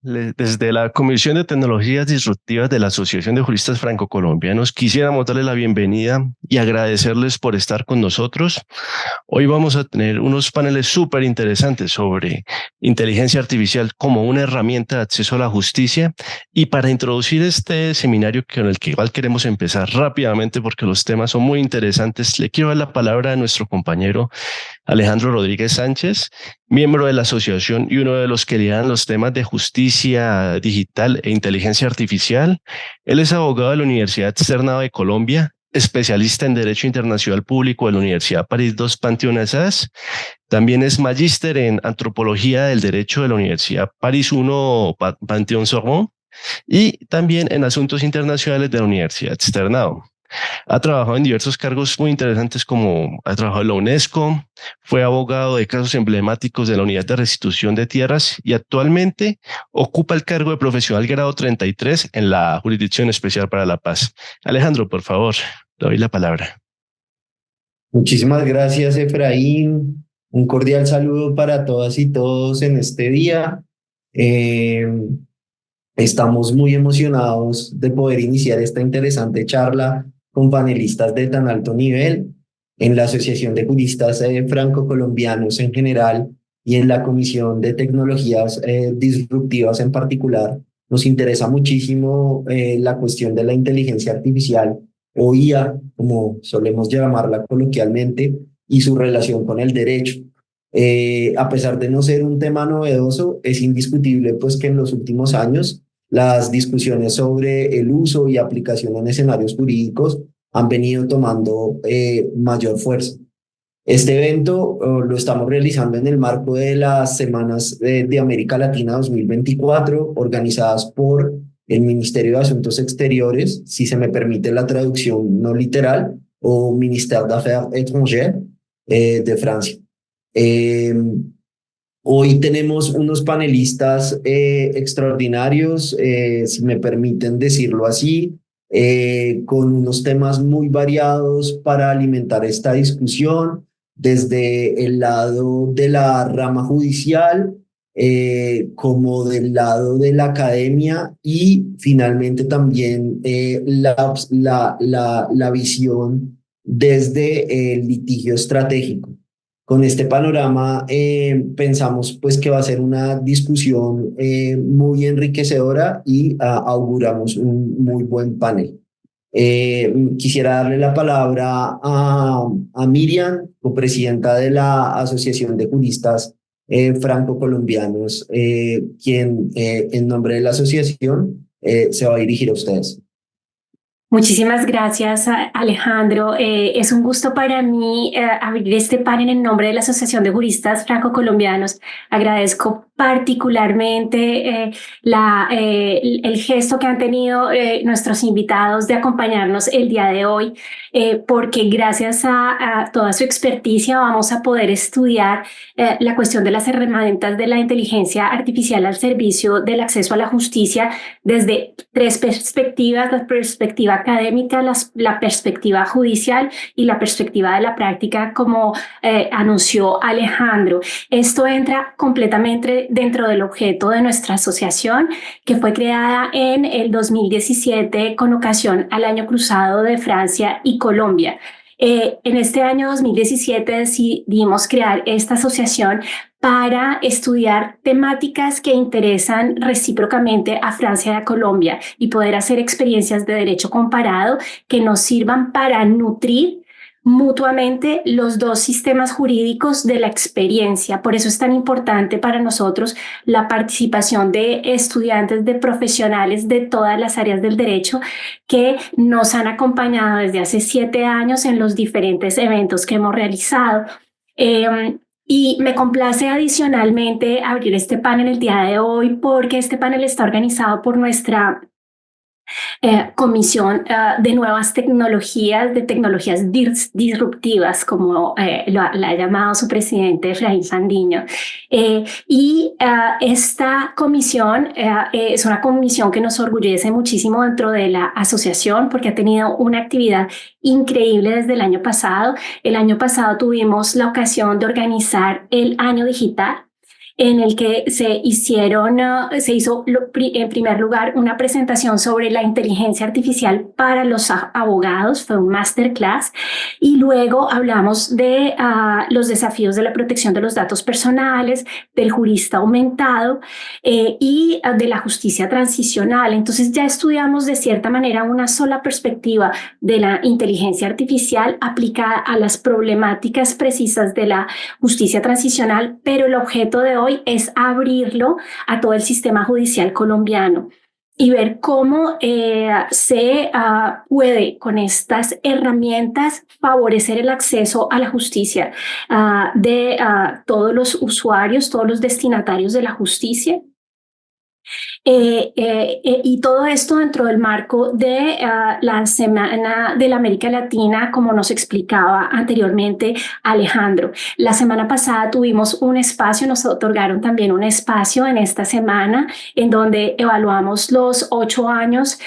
Desde la Comisión de Tecnologías Disruptivas de la Asociación de Juristas Franco-Colombianos, quisiéramos darle la bienvenida y agradecerles por estar con nosotros. Hoy vamos a tener unos paneles súper interesantes sobre inteligencia artificial como una herramienta de acceso a la justicia. Y para introducir este seminario con el que igual queremos empezar rápidamente porque los temas son muy interesantes, le quiero dar la palabra a nuestro compañero Alejandro Rodríguez Sánchez, miembro de la asociación y uno de los que lideran los temas de justicia digital e inteligencia artificial. Él es abogado de la Universidad Externado de Colombia, especialista en Derecho Internacional Público de la Universidad París II Panthéon Assas. También es magíster en Antropología del Derecho de la Universidad París I Panthéon Sorbonne y también en Asuntos Internacionales de la Universidad Externado. Ha trabajado en diversos cargos muy interesantes como ha trabajado en la UNESCO, fue abogado de casos emblemáticos de la Unidad de Restitución de Tierras y actualmente ocupa el cargo de profesional grado 33 en la Jurisdicción Especial para la Paz. Alejandro, por favor, le doy la palabra. Muchísimas gracias, Efraín. Un cordial saludo para todas y todos en este día. Estamos muy emocionados de poder iniciar esta interesante charla con panelistas de tan alto nivel en la Asociación de Juristas Franco-Colombianos en general y en la Comisión de Tecnologías Disruptivas en particular. Nos interesa muchísimo la cuestión de la inteligencia artificial o IA, como solemos llamarla coloquialmente, y su relación con el derecho. A pesar de no ser un tema novedoso, es indiscutible pues que en los últimos años las discusiones sobre el uso y aplicación en escenarios jurídicos han venido tomando mayor fuerza. Este evento lo estamos realizando en el marco de las Semanas de América Latina 2024, organizadas por el Ministerio de Asuntos Exteriores, si se me permite la traducción no literal, o Ministère des Affaires étrangères de Francia. Hoy tenemos unos panelistas extraordinarios, si me permiten decirlo así, con unos temas muy variados para alimentar esta discusión, desde el lado de la rama judicial, como del lado de la academia y finalmente también la visión desde el litigio estratégico. Con este panorama pensamos pues que va a ser una discusión muy enriquecedora y auguramos un muy buen panel. Quisiera darle la palabra a Miriam, copresidenta de la Asociación de Juristas Franco-Colombianos, quien en nombre de la asociación se va a dirigir a ustedes. Muchísimas gracias, Alejandro. Es un gusto para mí abrir este panel en nombre de la Asociación de Juristas Franco-Colombianos. Agradezco particularmente el gesto que han tenido nuestros invitados de acompañarnos el día de hoy, porque gracias a toda su experticia vamos a poder estudiar la cuestión de las herramientas de la inteligencia artificial al servicio del acceso a la justicia desde tres perspectivas: la perspectiva académica, la perspectiva judicial y la perspectiva de la práctica, como anunció Alejandro. Esto entra completamente dentro del objeto de nuestra asociación, que fue creada en el 2017 con ocasión al Año Cruzado de Francia y Colombia. En este año 2017 decidimos crear esta asociación para estudiar temáticas que interesan recíprocamente a Francia y a Colombia y poder hacer experiencias de derecho comparado que nos sirvan para nutrir mutuamente los dos sistemas jurídicos de la experiencia. Por eso es tan importante para nosotros la participación de estudiantes, de profesionales de todas las áreas del derecho que nos han acompañado desde hace 7 años en los diferentes eventos que hemos realizado. Y me complace adicionalmente abrir este panel el día de hoy porque este panel está organizado por nuestra Comisión de Nuevas Tecnologías, de Tecnologías Disruptivas, como la ha llamado su presidente Efraín Fandiño. Esta comisión es una comisión que nos orgullece muchísimo dentro de la asociación porque ha tenido una actividad increíble desde el año pasado. El año pasado tuvimos la ocasión de organizar el Año Digital, en el que se hizo en primer lugar una presentación sobre la inteligencia artificial para los abogados, fue un masterclass, y luego hablamos de los desafíos de la protección de los datos personales, del jurista aumentado y de la justicia transicional. Entonces ya estudiamos de cierta manera una sola perspectiva de la inteligencia artificial aplicada a las problemáticas precisas de la justicia transicional, pero el objeto de hoy es abrirlo a todo el sistema judicial colombiano y ver cómo se puede con estas herramientas favorecer el acceso a la justicia de todos los usuarios, todos los destinatarios de la justicia. Y todo esto dentro del marco de la Semana de la América Latina, como nos explicaba anteriormente Alejandro. La semana pasada tuvimos un espacio, nos otorgaron también un espacio en esta semana en donde evaluamos los 8 años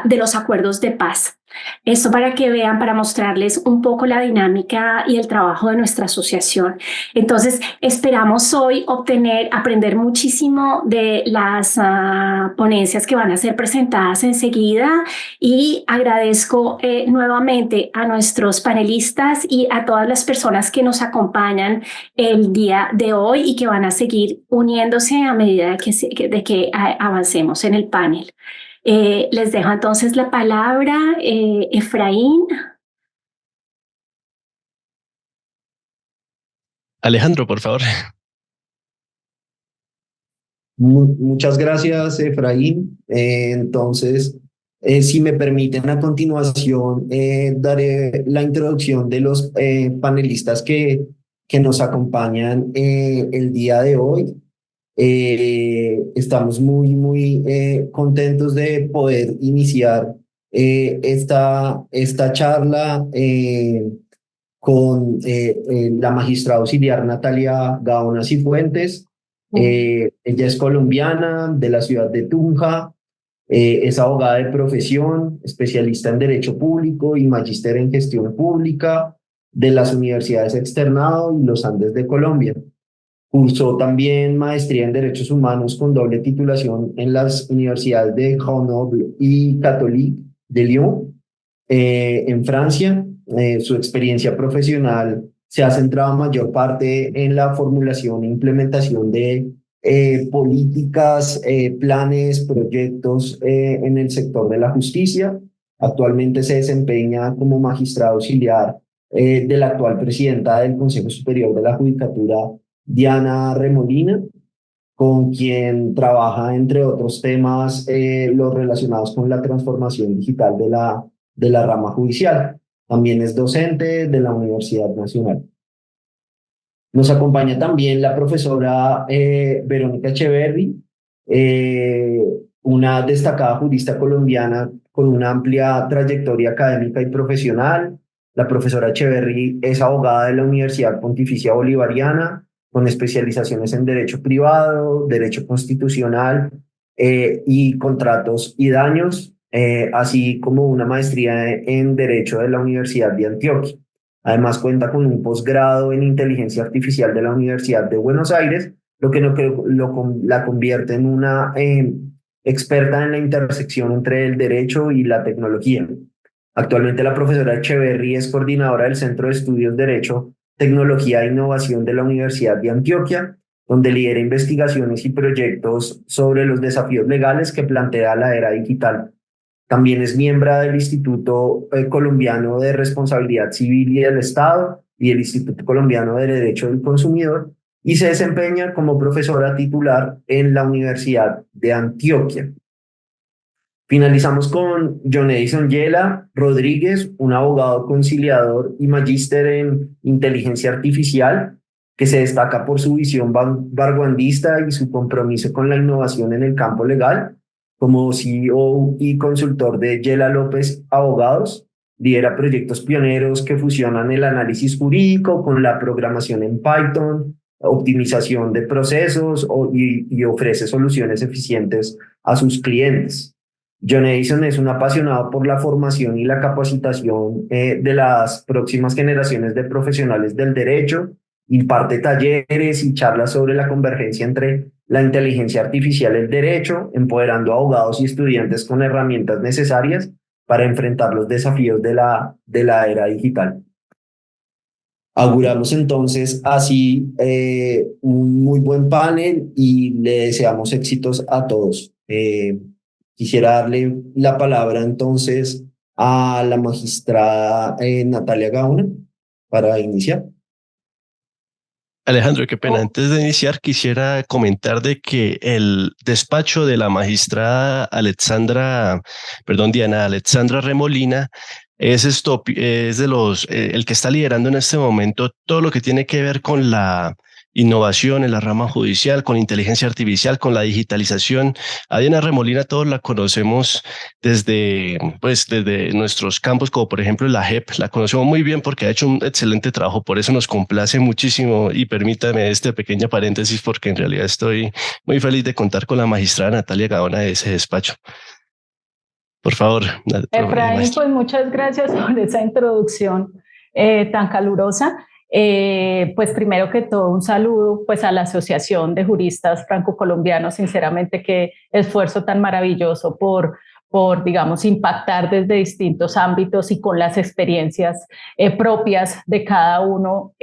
de los acuerdos de paz. Esto para que vean, para mostrarles un poco la dinámica y el trabajo de nuestra asociación. Entonces, esperamos hoy aprender muchísimo de las ponencias que van a ser presentadas enseguida, y agradezco nuevamente a nuestros panelistas y a todas las personas que nos acompañan el día de hoy y que van a seguir uniéndose a medida de que avancemos en el panel. Les dejo entonces la palabra, Efraín. Alejandro, por favor. Muchas gracias, Efraín. Entonces, si me permiten, a continuación daré la introducción de los panelistas que nos acompañan el día de hoy. Estamos muy contentos de poder iniciar esta charla con la magistrada auxiliar Natalia Gaona Cifuentes. Ella es colombiana, de la ciudad de Tunja, es abogada de profesión, especialista en Derecho Público y magíster en Gestión Pública de las Universidades Externado y los Andes de Colombia. Cursó también maestría en Derechos Humanos con doble titulación en las universidades de Grenoble y Catholique de Lyon, en Francia. Su experiencia profesional se ha centrado en mayor parte en la formulación e implementación de políticas, planes, proyectos en el sector de la justicia. Actualmente se desempeña como magistrado auxiliar de la actual presidenta del Consejo Superior de la Judicatura, Diana Remolina, con quien trabaja, entre otros temas, los relacionados con la transformación digital de la rama judicial. También es docente de la Universidad Nacional. Nos acompaña también la profesora Verónica Echeverry, una destacada jurista colombiana con una amplia trayectoria académica y profesional. La profesora Echeverry es abogada de la Universidad Pontificia Bolivariana, con especializaciones en Derecho Privado, Derecho Constitucional y Contratos y Daños, así como una maestría en Derecho de la Universidad de Antioquia. Además cuenta con un posgrado en Inteligencia Artificial de la Universidad de Buenos Aires, lo que la convierte en una experta en la intersección entre el derecho y la tecnología. Actualmente la profesora Echeverry es coordinadora del Centro de Estudios Derecho, Tecnología e Innovación de la Universidad de Antioquia, donde lidera investigaciones y proyectos sobre los desafíos legales que plantea la era digital. También es miembro del Instituto Colombiano de Responsabilidad Civil y del Estado y el Instituto Colombiano de Derecho del Consumidor, y se desempeña como profesora titular en la Universidad de Antioquia. Finalizamos con John Edison Yela Rodríguez, un abogado conciliador y magíster en inteligencia artificial, que se destaca por su visión vanguardista y su compromiso con la innovación en el campo legal. Como CEO y consultor de Yela López Abogados, lidera proyectos pioneros que fusionan el análisis jurídico con la programación en Python, optimización de procesos y ofrece soluciones eficientes a sus clientes. John Edison es un apasionado por la formación y la capacitación de las próximas generaciones de profesionales del derecho imparte talleres y charlas sobre la convergencia entre la inteligencia artificial y el derecho, empoderando a abogados y estudiantes con herramientas necesarias para enfrentar los desafíos de la era digital. Auguramos entonces así un muy buen panel y le deseamos éxitos a todos. Quisiera darle la palabra entonces a la magistrada Natalia Gauna para iniciar. Alejandro, qué pena. Antes de iniciar, quisiera comentar de que el despacho de la magistrada Diana Alexandra Remolina es de el que está liderando en este momento todo lo que tiene que ver con la innovación en la rama judicial, con inteligencia artificial, con la digitalización. A Diana Remolina todos la conocemos desde nuestros campos, como por ejemplo la JEP. La conocemos muy bien porque ha hecho un excelente trabajo, por eso nos complace muchísimo. Y permítame este pequeño paréntesis porque en realidad estoy muy feliz de contar con la magistrada Natalia Gaona de ese despacho. Por favor. Efraín, pues muchas gracias por esa introducción tan calurosa. Pues primero que todo un saludo pues a la Asociación de Juristas Franco-Colombianos, sinceramente qué esfuerzo tan maravilloso por digamos, impactar desde distintos ámbitos y con las experiencias propias de cada uno,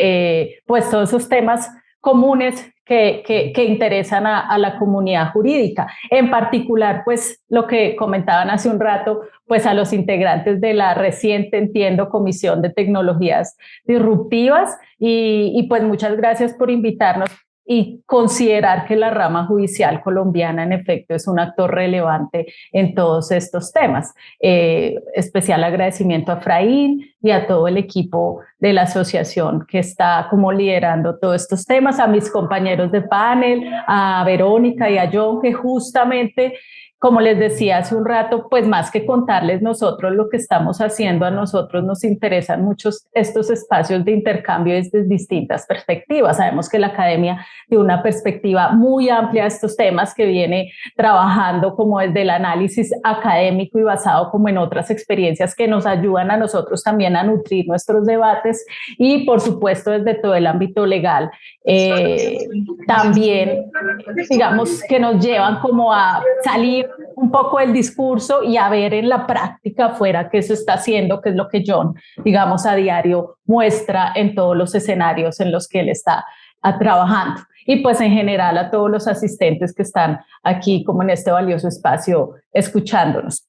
pues todos esos temas comunes que interesan a la comunidad jurídica. En particular, pues lo que comentaban hace un rato, pues a los integrantes de la reciente, entiendo, Comisión de Tecnologías Disruptivas y pues muchas gracias por invitarnos y considerar que la rama judicial colombiana en efecto es un actor relevante en todos estos temas. Especial agradecimiento a Efraín y a todo el equipo de la asociación que está como liderando todos estos temas, a mis compañeros de panel, a Verónica y a John, que justamente, como les decía hace un rato, pues más que contarles nosotros lo que estamos haciendo, a nosotros nos interesan mucho estos espacios de intercambio desde distintas perspectivas. Sabemos que la academia tiene una perspectiva muy amplia de estos temas que viene trabajando como desde el análisis académico y basado como en otras experiencias que nos ayudan a nosotros también a nutrir nuestros debates y por supuesto desde todo el ámbito legal también digamos que nos llevan como a salir un poco del discurso y a ver en la práctica afuera qué se está haciendo, que es lo que John, digamos, a diario muestra en todos los escenarios en los que él está trabajando. Y pues en general a todos los asistentes que están aquí como en este valioso espacio escuchándonos.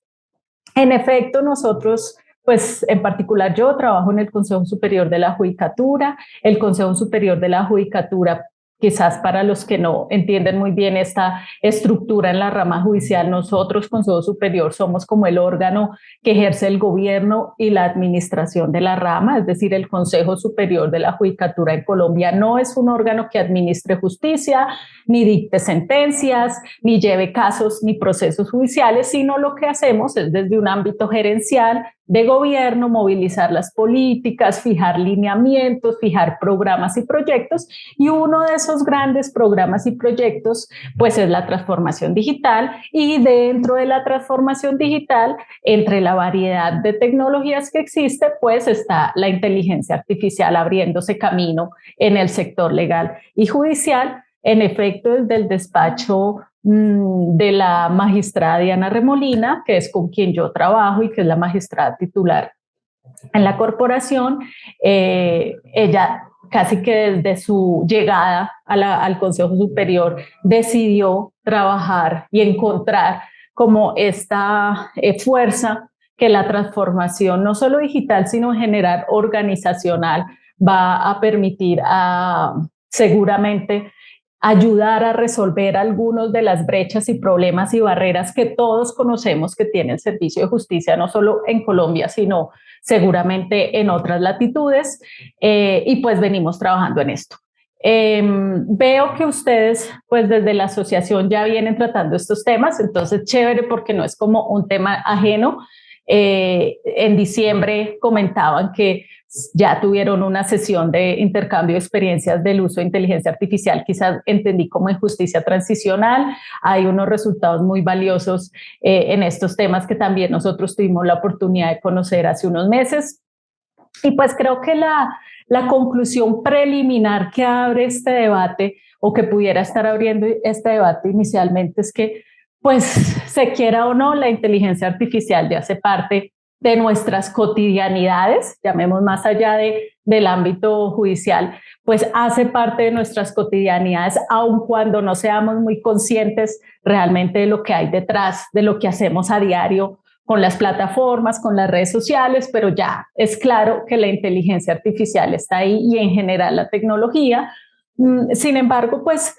En efecto, nosotros, pues en particular yo trabajo en el Consejo Superior de la Judicatura. El Consejo Superior de la Judicatura, quizás para los que no entienden muy bien esta estructura en la rama judicial, nosotros, Consejo Superior, somos como el órgano que ejerce el gobierno y la administración de la rama, es decir, el Consejo Superior de la Judicatura en Colombia no es un órgano que administre justicia, ni dicte sentencias, ni lleve casos ni procesos judiciales, sino lo que hacemos es desde un ámbito gerencial de gobierno, movilizar las políticas, fijar lineamientos, fijar programas y proyectos, y uno de esos grandes programas y proyectos pues es la transformación digital, y dentro de la transformación digital, entre la variedad de tecnologías que existe, pues está la inteligencia artificial abriéndose camino en el sector legal y judicial. En efecto, desde el despacho de la magistrada Diana Remolina, que es con quien yo trabajo y que es la magistrada titular en la corporación, ella casi que desde su llegada al Consejo Superior decidió trabajar y encontrar como esta fuerza que la transformación no solo digital, sino en general organizacional va a permitir seguramente ayudar a resolver algunos de las brechas y problemas y barreras que todos conocemos que tiene el servicio de justicia, no solo en Colombia, sino seguramente en otras latitudes, y pues venimos trabajando en esto. Veo que ustedes pues desde la asociación ya vienen tratando estos temas, entonces chévere porque no es como un tema ajeno. En diciembre comentaban que ya tuvieron una sesión de intercambio de experiencias del uso de inteligencia artificial, quizás entendí como en justicia transicional. Hay unos resultados muy valiosos en estos temas que también nosotros tuvimos la oportunidad de conocer hace unos meses. Y pues creo que la conclusión preliminar que abre este debate, o que pudiera estar abriendo este debate inicialmente, es que, pues, se quiera o no, la inteligencia artificial ya hace parte de nuestras cotidianidades, llamemos más allá del ámbito judicial, pues hace parte de nuestras cotidianidades, aun cuando no seamos muy conscientes realmente de lo que hay detrás, de lo que hacemos a diario con las plataformas, con las redes sociales, pero ya es claro que la inteligencia artificial está ahí y en general la tecnología. Sin embargo, pues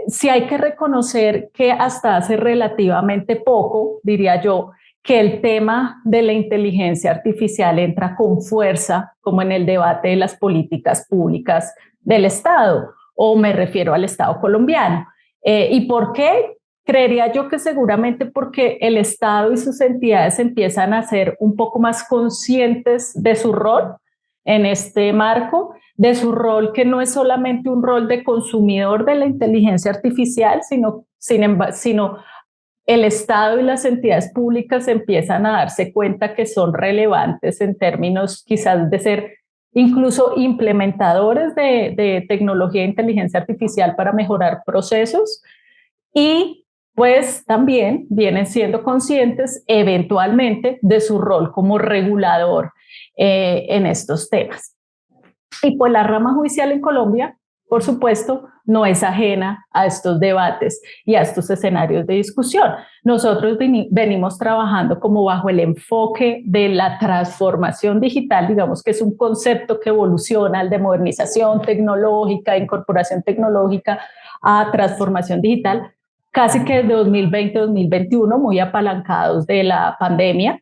sí hay que reconocer que hasta hace relativamente poco, diría yo, que el tema de la inteligencia artificial entra con fuerza como en el debate de las políticas públicas del Estado, o me refiero al Estado colombiano. ¿Y por qué? Creería yo que seguramente porque el Estado y sus entidades empiezan a ser un poco más conscientes de su rol en este marco, de su rol que no es solamente un rol de consumidor de la inteligencia artificial, sino el Estado y las entidades públicas empiezan a darse cuenta que son relevantes en términos quizás de ser incluso implementadores de tecnología de inteligencia artificial para mejorar procesos, y pues también vienen siendo conscientes eventualmente de su rol como regulador en estos temas. Y pues la rama judicial en Colombia, por supuesto, no es ajena a estos debates y a estos escenarios de discusión. Nosotros venimos trabajando como bajo el enfoque de la transformación digital, digamos que es un concepto que evoluciona al de modernización tecnológica, incorporación tecnológica a transformación digital, casi que desde 2020-2021, muy apalancados de la pandemia.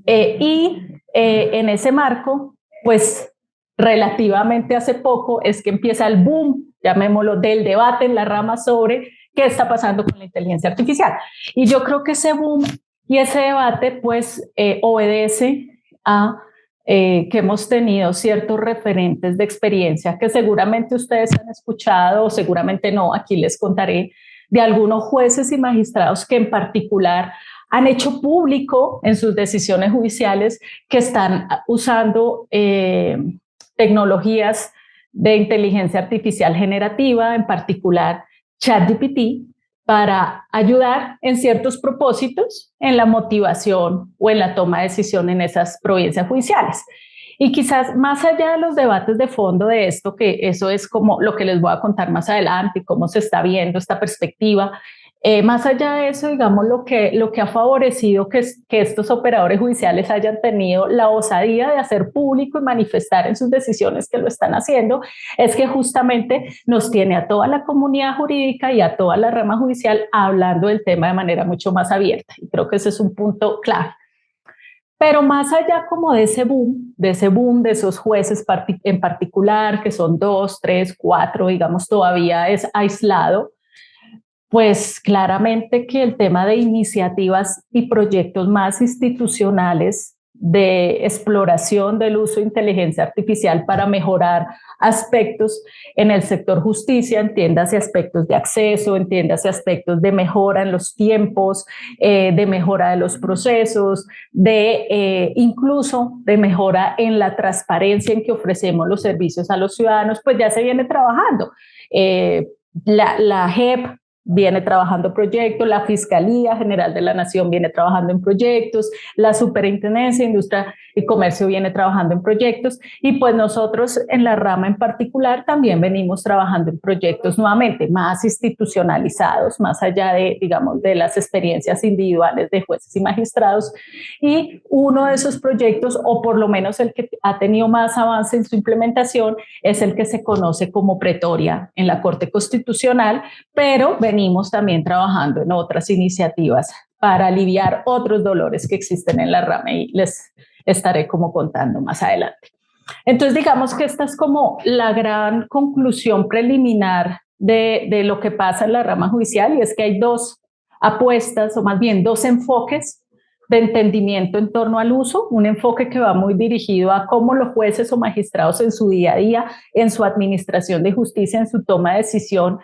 En ese marco, pues relativamente hace poco es que empieza el boom, llamémoslo, del debate en la rama sobre qué está pasando con la inteligencia artificial. Y yo creo que ese boom y ese debate pues obedece a que hemos tenido ciertos referentes de experiencia que seguramente ustedes han escuchado o seguramente no, aquí les contaré de algunos jueces y magistrados que en particular han hecho público en sus decisiones judiciales que están usando tecnologías de inteligencia artificial generativa, en particular ChatGPT, para ayudar en ciertos propósitos en la motivación o en la toma de decisión en esas provincias judiciales. Y quizás más allá de los debates de fondo de esto, que eso es como lo que les voy a contar más adelante, cómo se está viendo esta perspectiva, más allá de eso, digamos, lo que ha favorecido que estos operadores judiciales hayan tenido la osadía de hacer público y manifestar en sus decisiones que lo están haciendo, es que justamente nos tiene a toda la comunidad jurídica y a toda la rama judicial hablando del tema de manera mucho más abierta. Y creo que ese es un punto clave. Pero más allá como de ese boom, de esos jueces en particular, que son 2, 3, 4, digamos, todavía es aislado, pues claramente que el tema de iniciativas y proyectos más institucionales de exploración del uso de inteligencia artificial para mejorar aspectos en el sector justicia, entiéndase aspectos de acceso, entiéndase aspectos de mejora en los tiempos, de mejora de los procesos, incluso de mejora en la transparencia en que ofrecemos los servicios a los ciudadanos, pues ya se viene trabajando. La JEP viene trabajando proyectos, la Fiscalía General de la Nación viene trabajando en proyectos, la Superintendencia de Industria y Comercio viene trabajando en proyectos, y pues nosotros en la rama en particular también venimos trabajando en proyectos nuevamente más institucionalizados, más allá de, digamos, de las experiencias individuales de jueces y magistrados. Y uno de esos proyectos, o por lo menos el que ha tenido más avance en su implementación, es el que se conoce como Pretoria en la Corte Constitucional, pero venimos también trabajando en otras iniciativas para aliviar otros dolores que existen en la rama y les estaré como contando más adelante. Entonces digamos que esta es como la gran conclusión preliminar de lo que pasa en la rama judicial, y es que hay dos apuestas, o más bien dos enfoques de entendimiento en torno al uso, un enfoque que va muy dirigido a cómo los jueces o magistrados en su día a día, en su administración de justicia, en su toma de decisión,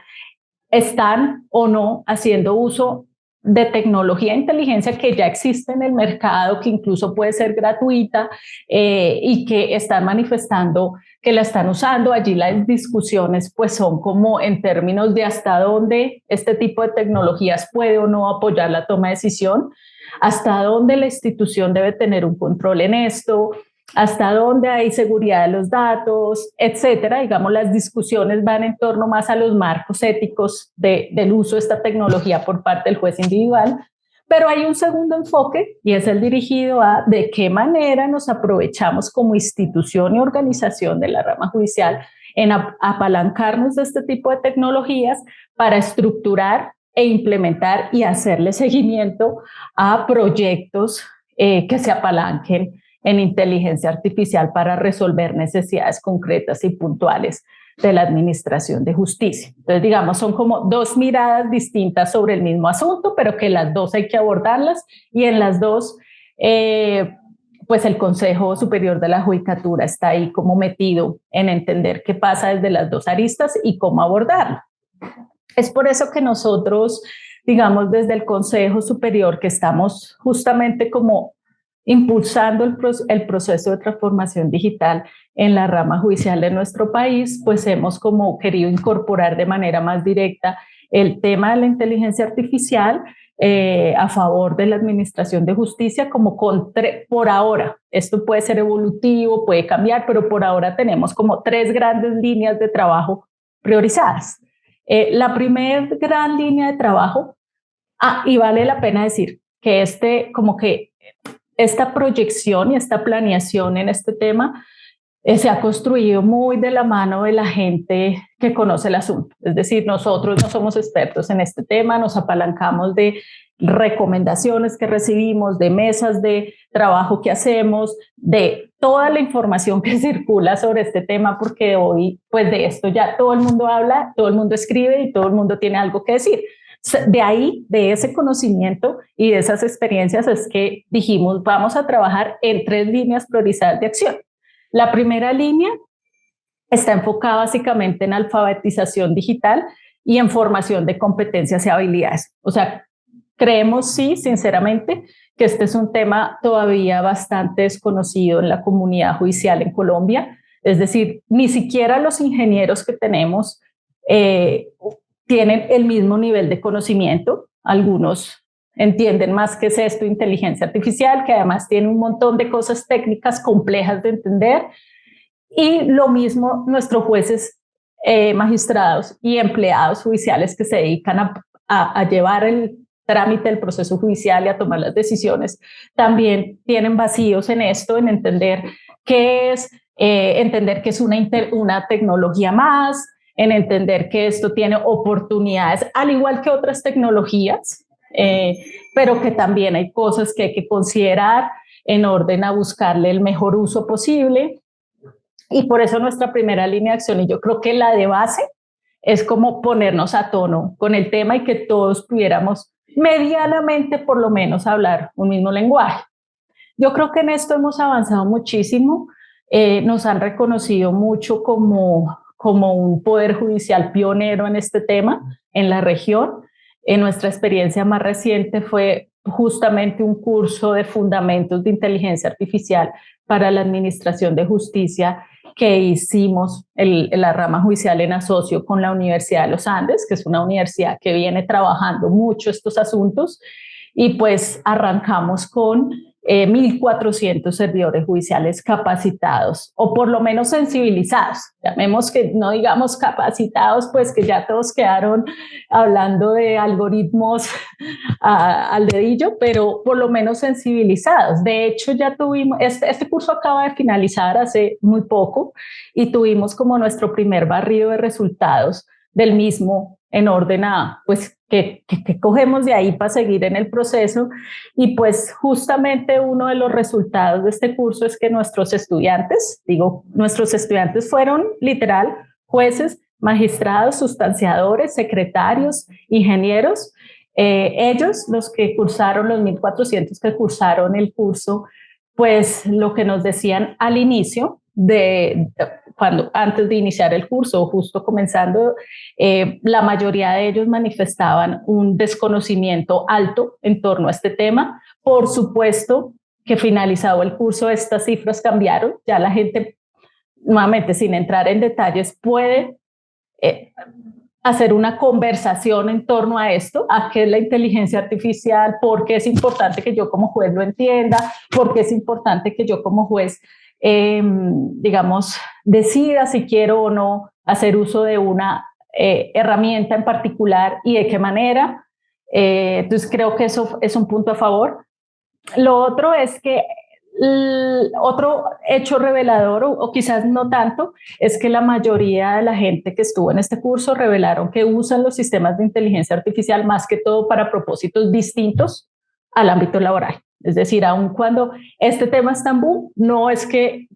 están o no haciendo uso de tecnología e inteligencia que ya existe en el mercado, que incluso puede ser gratuita y que están manifestando que la están usando. Allí las discusiones pues son como en términos de hasta dónde este tipo de tecnologías puede o no apoyar la toma de decisión, hasta dónde la institución debe tener un control en esto, hasta dónde hay seguridad de los datos, etcétera. Digamos, las discusiones van en torno más a los marcos éticos del uso de esta tecnología por parte del juez individual, pero hay un segundo enfoque y es el dirigido a de qué manera nos aprovechamos como institución y organización de la rama judicial en apalancarnos de este tipo de tecnologías para estructurar e implementar y hacerle seguimiento a proyectos que se apalanquen en inteligencia artificial para resolver necesidades concretas y puntuales de la administración de justicia. Entonces, digamos, son como dos miradas distintas sobre el mismo asunto, pero que las dos hay que abordarlas y en las dos, pues el Consejo Superior de la Judicatura está ahí como metido en entender qué pasa desde las dos aristas y cómo abordarlo. Es por eso que nosotros, digamos, desde el Consejo Superior, que estamos justamente como impulsando el proceso de transformación digital en la rama judicial de nuestro país, pues hemos como querido incorporar de manera más directa el tema de la inteligencia artificial a favor de la administración de justicia como por ahora. Esto puede ser evolutivo, puede cambiar, pero por ahora tenemos como 3 grandes líneas de trabajo priorizadas. La primera gran línea de trabajo, y vale la pena decir que esta proyección y esta planeación en este tema se ha construido muy de la mano de la gente que conoce el asunto. Es decir, nosotros no somos expertos en este tema, nos apalancamos de recomendaciones que recibimos, de mesas de trabajo que hacemos, de toda la información que circula sobre este tema, porque hoy, pues de esto ya todo el mundo habla, todo el mundo escribe y todo el mundo tiene algo que decir. De ahí, de ese conocimiento y de esas experiencias es que dijimos, vamos a trabajar en 3 líneas priorizadas de acción. La primera línea está enfocada básicamente en alfabetización digital y en formación de competencias y habilidades. O sea, creemos, sí, sinceramente, que este es un tema todavía bastante desconocido en la comunidad judicial en Colombia. Es decir, ni siquiera los ingenieros que tenemos tienen el mismo nivel de conocimiento. Algunos entienden más qué es esto, inteligencia artificial, que además tiene un montón de cosas técnicas complejas de entender. Y lo mismo nuestros jueces, magistrados y empleados judiciales que se dedican a llevar el trámite del proceso judicial y a tomar las decisiones, también tienen vacíos en esto, en entender qué es, entender que es una tecnología más, en entender que esto tiene oportunidades, al igual que otras tecnologías, pero que también hay cosas que hay que considerar en orden a buscarle el mejor uso posible. Y por eso nuestra primera línea de acción, y yo creo que la de base, es como ponernos a tono con el tema y que todos pudiéramos medianamente, por lo menos, hablar un mismo lenguaje. Yo creo que en esto hemos avanzado muchísimo, nos han reconocido mucho como un poder judicial pionero en este tema en la región. Nuestra experiencia más reciente fue justamente un curso de fundamentos de inteligencia artificial para la administración de justicia que hicimos la rama judicial en asocio con la Universidad de los Andes, que es una universidad que viene trabajando mucho estos asuntos, y pues arrancamos con 1.400 servidores judiciales capacitados, o por lo menos sensibilizados. Llamemos que no digamos capacitados, pues que ya todos quedaron hablando de algoritmos al dedillo, pero por lo menos sensibilizados. De hecho, ya tuvimos, este curso acaba de finalizar hace muy poco y tuvimos como nuestro primer barrido de resultados del mismo en orden a, pues, que cogemos de ahí para seguir en el proceso. Y pues justamente uno de los resultados de este curso es que nuestros estudiantes fueron literal jueces, magistrados, sustanciadores, secretarios, ingenieros. Ellos, los que cursaron, los 1.400 que cursaron el curso, pues lo que nos decían al inicio antes de iniciar el curso o justo comenzando, la mayoría de ellos manifestaban un desconocimiento alto en torno a este tema. Por supuesto que finalizado el curso estas cifras cambiaron, ya la gente, nuevamente sin entrar en detalles, puede hacer una conversación en torno a esto, a qué es la inteligencia artificial, por qué es importante que yo como juez lo entienda, por qué es importante que yo como juez, digamos, decida si quiero o no hacer uso de una herramienta en particular y de qué manera. Entonces creo que eso es un punto a favor. Lo otro es que otro hecho revelador, o quizás no tanto, es que la mayoría de la gente que estuvo en este curso revelaron que usan los sistemas de inteligencia artificial más que todo para propósitos distintos al ámbito laboral. Es decir, aun cuando este tema es tan boom, no es que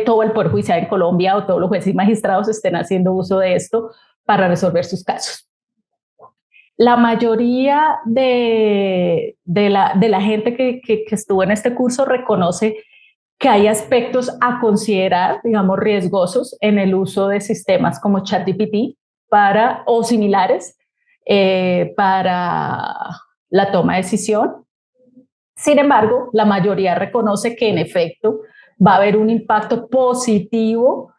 todo el Poder Judicial en Colombia o todos los jueces y magistrados estén haciendo uso de esto para resolver sus casos. La mayoría de la gente que estuvo en este curso reconoce que hay aspectos a considerar, digamos, riesgosos en el uso de sistemas como ChatGPT o similares para la toma de decisión. Sin embargo, la mayoría reconoce que en efecto va a haber un impacto positivo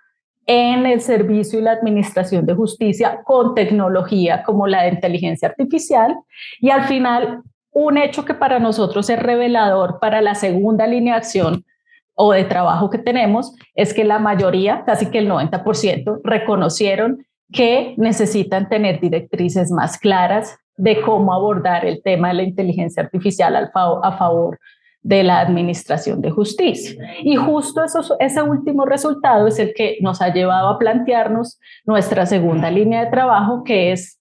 en el servicio y la administración de justicia con tecnología como la de inteligencia artificial. Y al final, un hecho que para nosotros es revelador para la segunda línea de acción o de trabajo que tenemos, es que la mayoría, casi que el 90%, reconocieron que necesitan tener directrices más claras de cómo abordar el tema de la inteligencia artificial a favor de la administración de justicia. Y justo ese último resultado es el que nos ha llevado a plantearnos nuestra segunda línea de trabajo, que es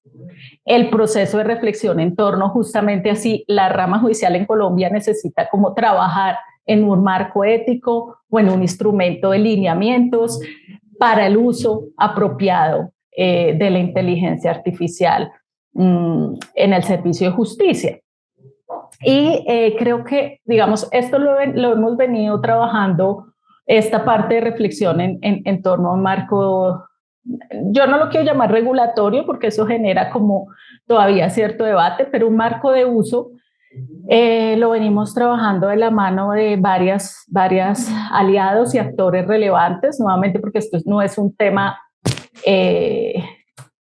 el proceso de reflexión en torno justamente así. La rama judicial en Colombia necesita como trabajar en un marco ético o en un instrumento de lineamientos para el uso apropiado de la inteligencia artificial en el servicio de justicia. Y creo que, digamos, esto lo hemos venido trabajando, esta parte de reflexión en torno a un marco, yo no lo quiero llamar regulatorio porque eso genera como todavía cierto debate, pero un marco de uso. Lo venimos trabajando de la mano de varias aliados y actores relevantes, nuevamente porque esto no es un tema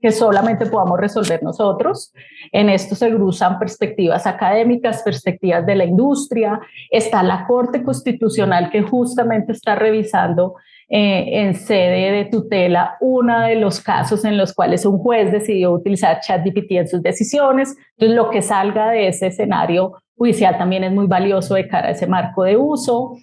que solamente podamos resolver nosotros. En esto se cruzan perspectivas académicas, perspectivas de la industria. Está la Corte Constitucional que justamente está revisando en sede de tutela uno de los casos en los cuales un juez decidió utilizar ChatGPT en sus decisiones. Entonces, lo que salga de ese escenario judicial también es muy valioso de cara a ese marco de uso.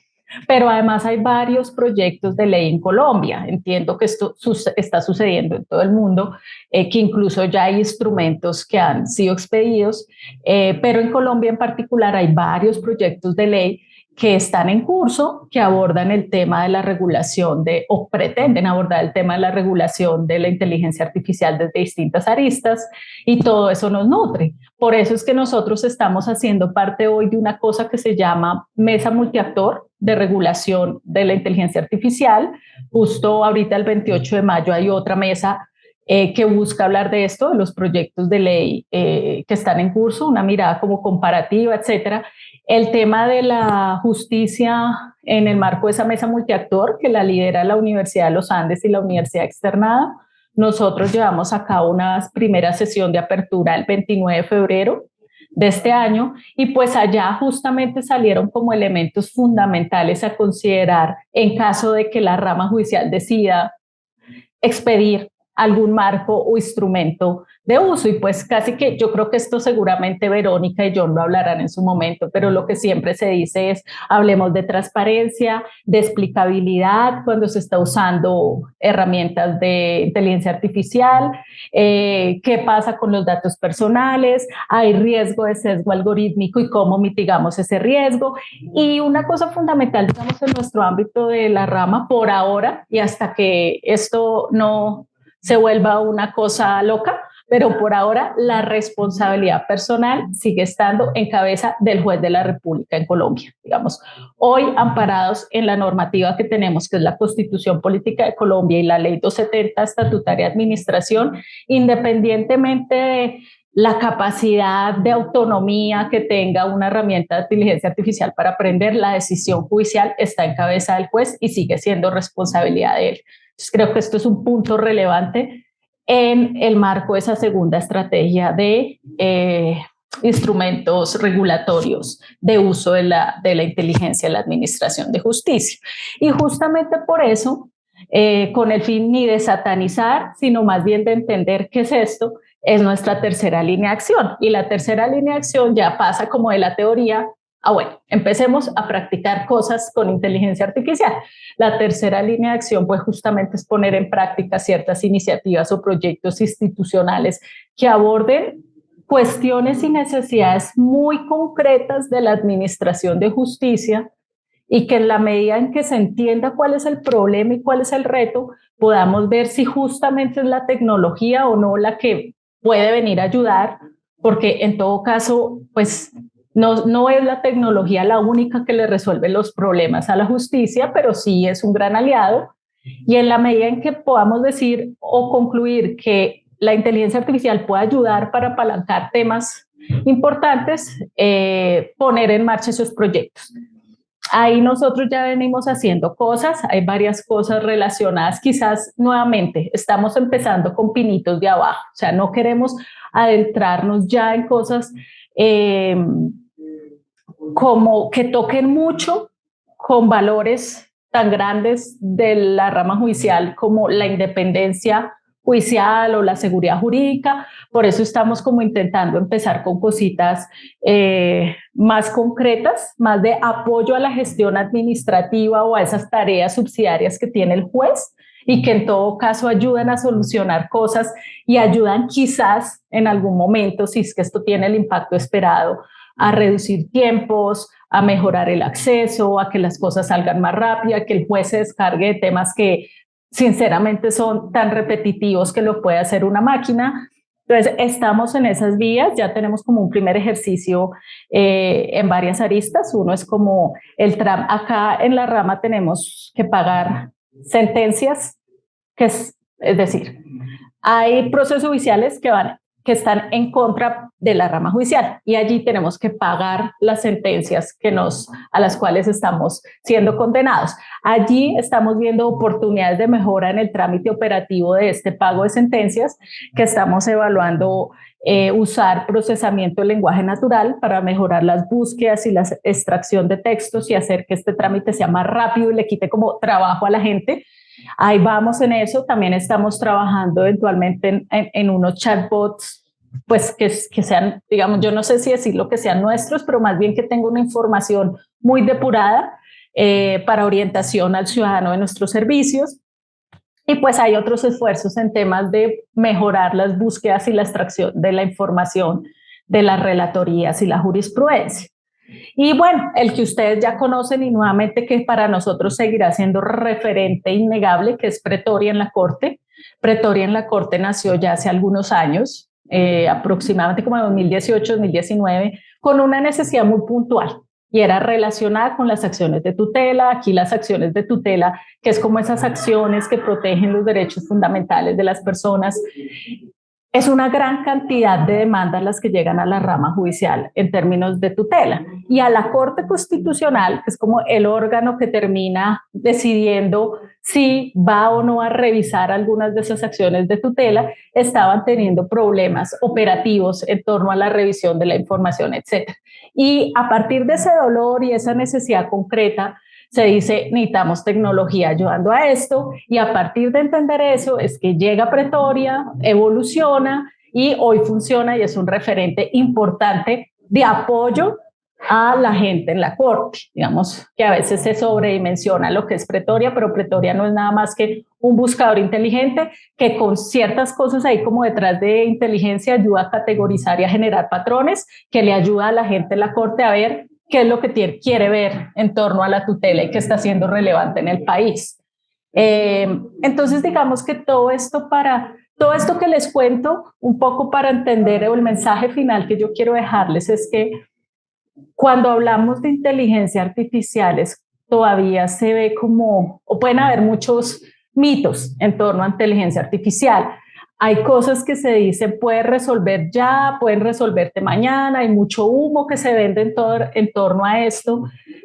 Pero además hay varios proyectos de ley en Colombia. Entiendo que esto está sucediendo en todo el mundo, que incluso ya hay instrumentos que han sido expedidos, pero en Colombia en particular hay varios proyectos de ley que están en curso, que abordan el tema de la regulación o pretenden abordar el tema de la regulación de la inteligencia artificial desde distintas aristas, y todo eso nos nutre. Por eso es que nosotros estamos haciendo parte hoy de una cosa que se llama Mesa Multiactor de Regulación de la Inteligencia Artificial. Justo ahorita el 28 de mayo hay otra mesa que busca hablar de esto, de los proyectos de ley que están en curso, una mirada como comparativa, etcétera. El tema de la justicia en el marco de esa mesa multiactor que la lidera la Universidad de los Andes y la Universidad Externada. Nosotros llevamos a cabo una primera sesión de apertura el 29 de febrero de este año, y pues allá justamente salieron como elementos fundamentales a considerar en caso de que la rama judicial decida expedir algún marco o instrumento de uso. Y pues casi que yo creo que esto seguramente Verónica y John lo hablarán en su momento, pero lo que siempre se dice es: hablemos de transparencia, de explicabilidad cuando se está usando herramientas de inteligencia artificial, qué pasa con los datos personales, hay riesgo de sesgo algorítmico y cómo mitigamos ese riesgo. Y una cosa fundamental, digamos, en nuestro ámbito de la rama por ahora y hasta que esto no se vuelva una cosa loca, pero por ahora la responsabilidad personal sigue estando en cabeza del juez de la República en Colombia. Digamos, hoy amparados en la normativa que tenemos, que es la Constitución Política de Colombia y la Ley 270 estatutaria de administración, independientemente de la capacidad de autonomía que tenga una herramienta de inteligencia artificial para aprender, la decisión judicial está en cabeza del juez y sigue siendo responsabilidad de él. Entonces, creo que esto es un punto relevante en el marco de esa segunda estrategia de instrumentos regulatorios de uso de la inteligencia en la administración de justicia. Y justamente por eso, con el fin ni de satanizar, sino más bien de entender qué es esto, es nuestra tercera línea de acción. Y la tercera línea de acción ya pasa como de la teoría a, bueno, empecemos a practicar cosas con inteligencia artificial. La tercera línea de acción, pues justamente es poner en práctica ciertas iniciativas o proyectos institucionales que aborden cuestiones y necesidades muy concretas de la administración de justicia y que en la medida en que se entienda cuál es el problema y cuál es el reto, podamos ver si justamente es la tecnología o no la que puede venir a ayudar, porque en todo caso, pues no es la tecnología la única que le resuelve los problemas a la justicia, pero sí es un gran aliado. Y en la medida en que podamos decir o concluir que la inteligencia artificial puede ayudar para apalancar temas importantes, poner en marcha esos proyectos. Ahí nosotros ya venimos haciendo cosas, hay varias cosas relacionadas, quizás nuevamente estamos empezando con pinitos de abajo, o sea, no queremos adentrarnos ya en cosas como que toquen mucho con valores tan grandes de la rama judicial como la independencia judicial o la seguridad jurídica. Por eso estamos como intentando empezar con cositas más concretas, más de apoyo a la gestión administrativa o a esas tareas subsidiarias que tiene el juez y que en todo caso ayudan a solucionar cosas y ayudan quizás en algún momento, si es que esto tiene el impacto esperado, a reducir tiempos, a mejorar el acceso, a que las cosas salgan más rápido, a que el juez se descargue de temas que sinceramente son tan repetitivos que lo puede hacer una máquina. Entonces estamos en esas vías, ya tenemos como un primer ejercicio en varias aristas. Uno es como acá en la rama tenemos que pagar sentencias, es decir, hay procesos judiciales que están en contra de la rama judicial y allí tenemos que pagar las sentencias a las cuales estamos siendo condenados. Allí estamos viendo oportunidades de mejora en el trámite operativo de este pago de sentencias, que estamos evaluando usar procesamiento de lenguaje natural para mejorar las búsquedas y la extracción de textos y hacer que este trámite sea más rápido y le quite como trabajo a la gente. Ahí vamos en eso. También estamos trabajando eventualmente en unos chatbots, pues que sean, digamos, yo no sé si decirlo que sean nuestros, pero más bien que tengan una información muy depurada para orientación al ciudadano de nuestros servicios. Y pues hay otros esfuerzos en temas de mejorar las búsquedas y la extracción de la información de las relatorías y la jurisprudencia. Y bueno, el que ustedes ya conocen y nuevamente que para nosotros seguirá siendo referente innegable, que es Pretoria en la Corte. Pretoria en la Corte nació ya hace algunos años, aproximadamente como en 2018, 2019, con una necesidad muy puntual y era relacionada con las acciones de tutela. Aquí las acciones de tutela, que es como esas acciones que protegen los derechos fundamentales de las personas. Es una gran cantidad de demandas las que llegan a la rama judicial en términos de tutela. Y a la Corte Constitucional, que es como el órgano que termina decidiendo si va o no a revisar algunas de esas acciones de tutela, estaban teniendo problemas operativos en torno a la revisión de la información, etc. Y a partir de ese dolor y esa necesidad concreta, se dice, necesitamos tecnología ayudando a esto, y a partir de entender eso es que llega Pretoria, evoluciona y hoy funciona y es un referente importante de apoyo a la gente en la Corte. Digamos que a veces se sobredimensiona lo que es Pretoria, pero Pretoria no es nada más que un buscador inteligente que con ciertas cosas ahí como detrás de inteligencia ayuda a categorizar y a generar patrones, que le ayuda a la gente en la Corte a ver qué es lo que quiere ver en torno a la tutela y qué está siendo relevante en el país. Entonces, digamos que todo esto para todo esto que les cuento, un poco para entender, o el mensaje final que yo quiero dejarles es que cuando hablamos de inteligencia artificial todavía se ve como, o pueden haber muchos mitos en torno a inteligencia artificial. Hay cosas que se dicen pueden resolver ya, pueden resolverte mañana, hay mucho humo que se vende en torno a esto,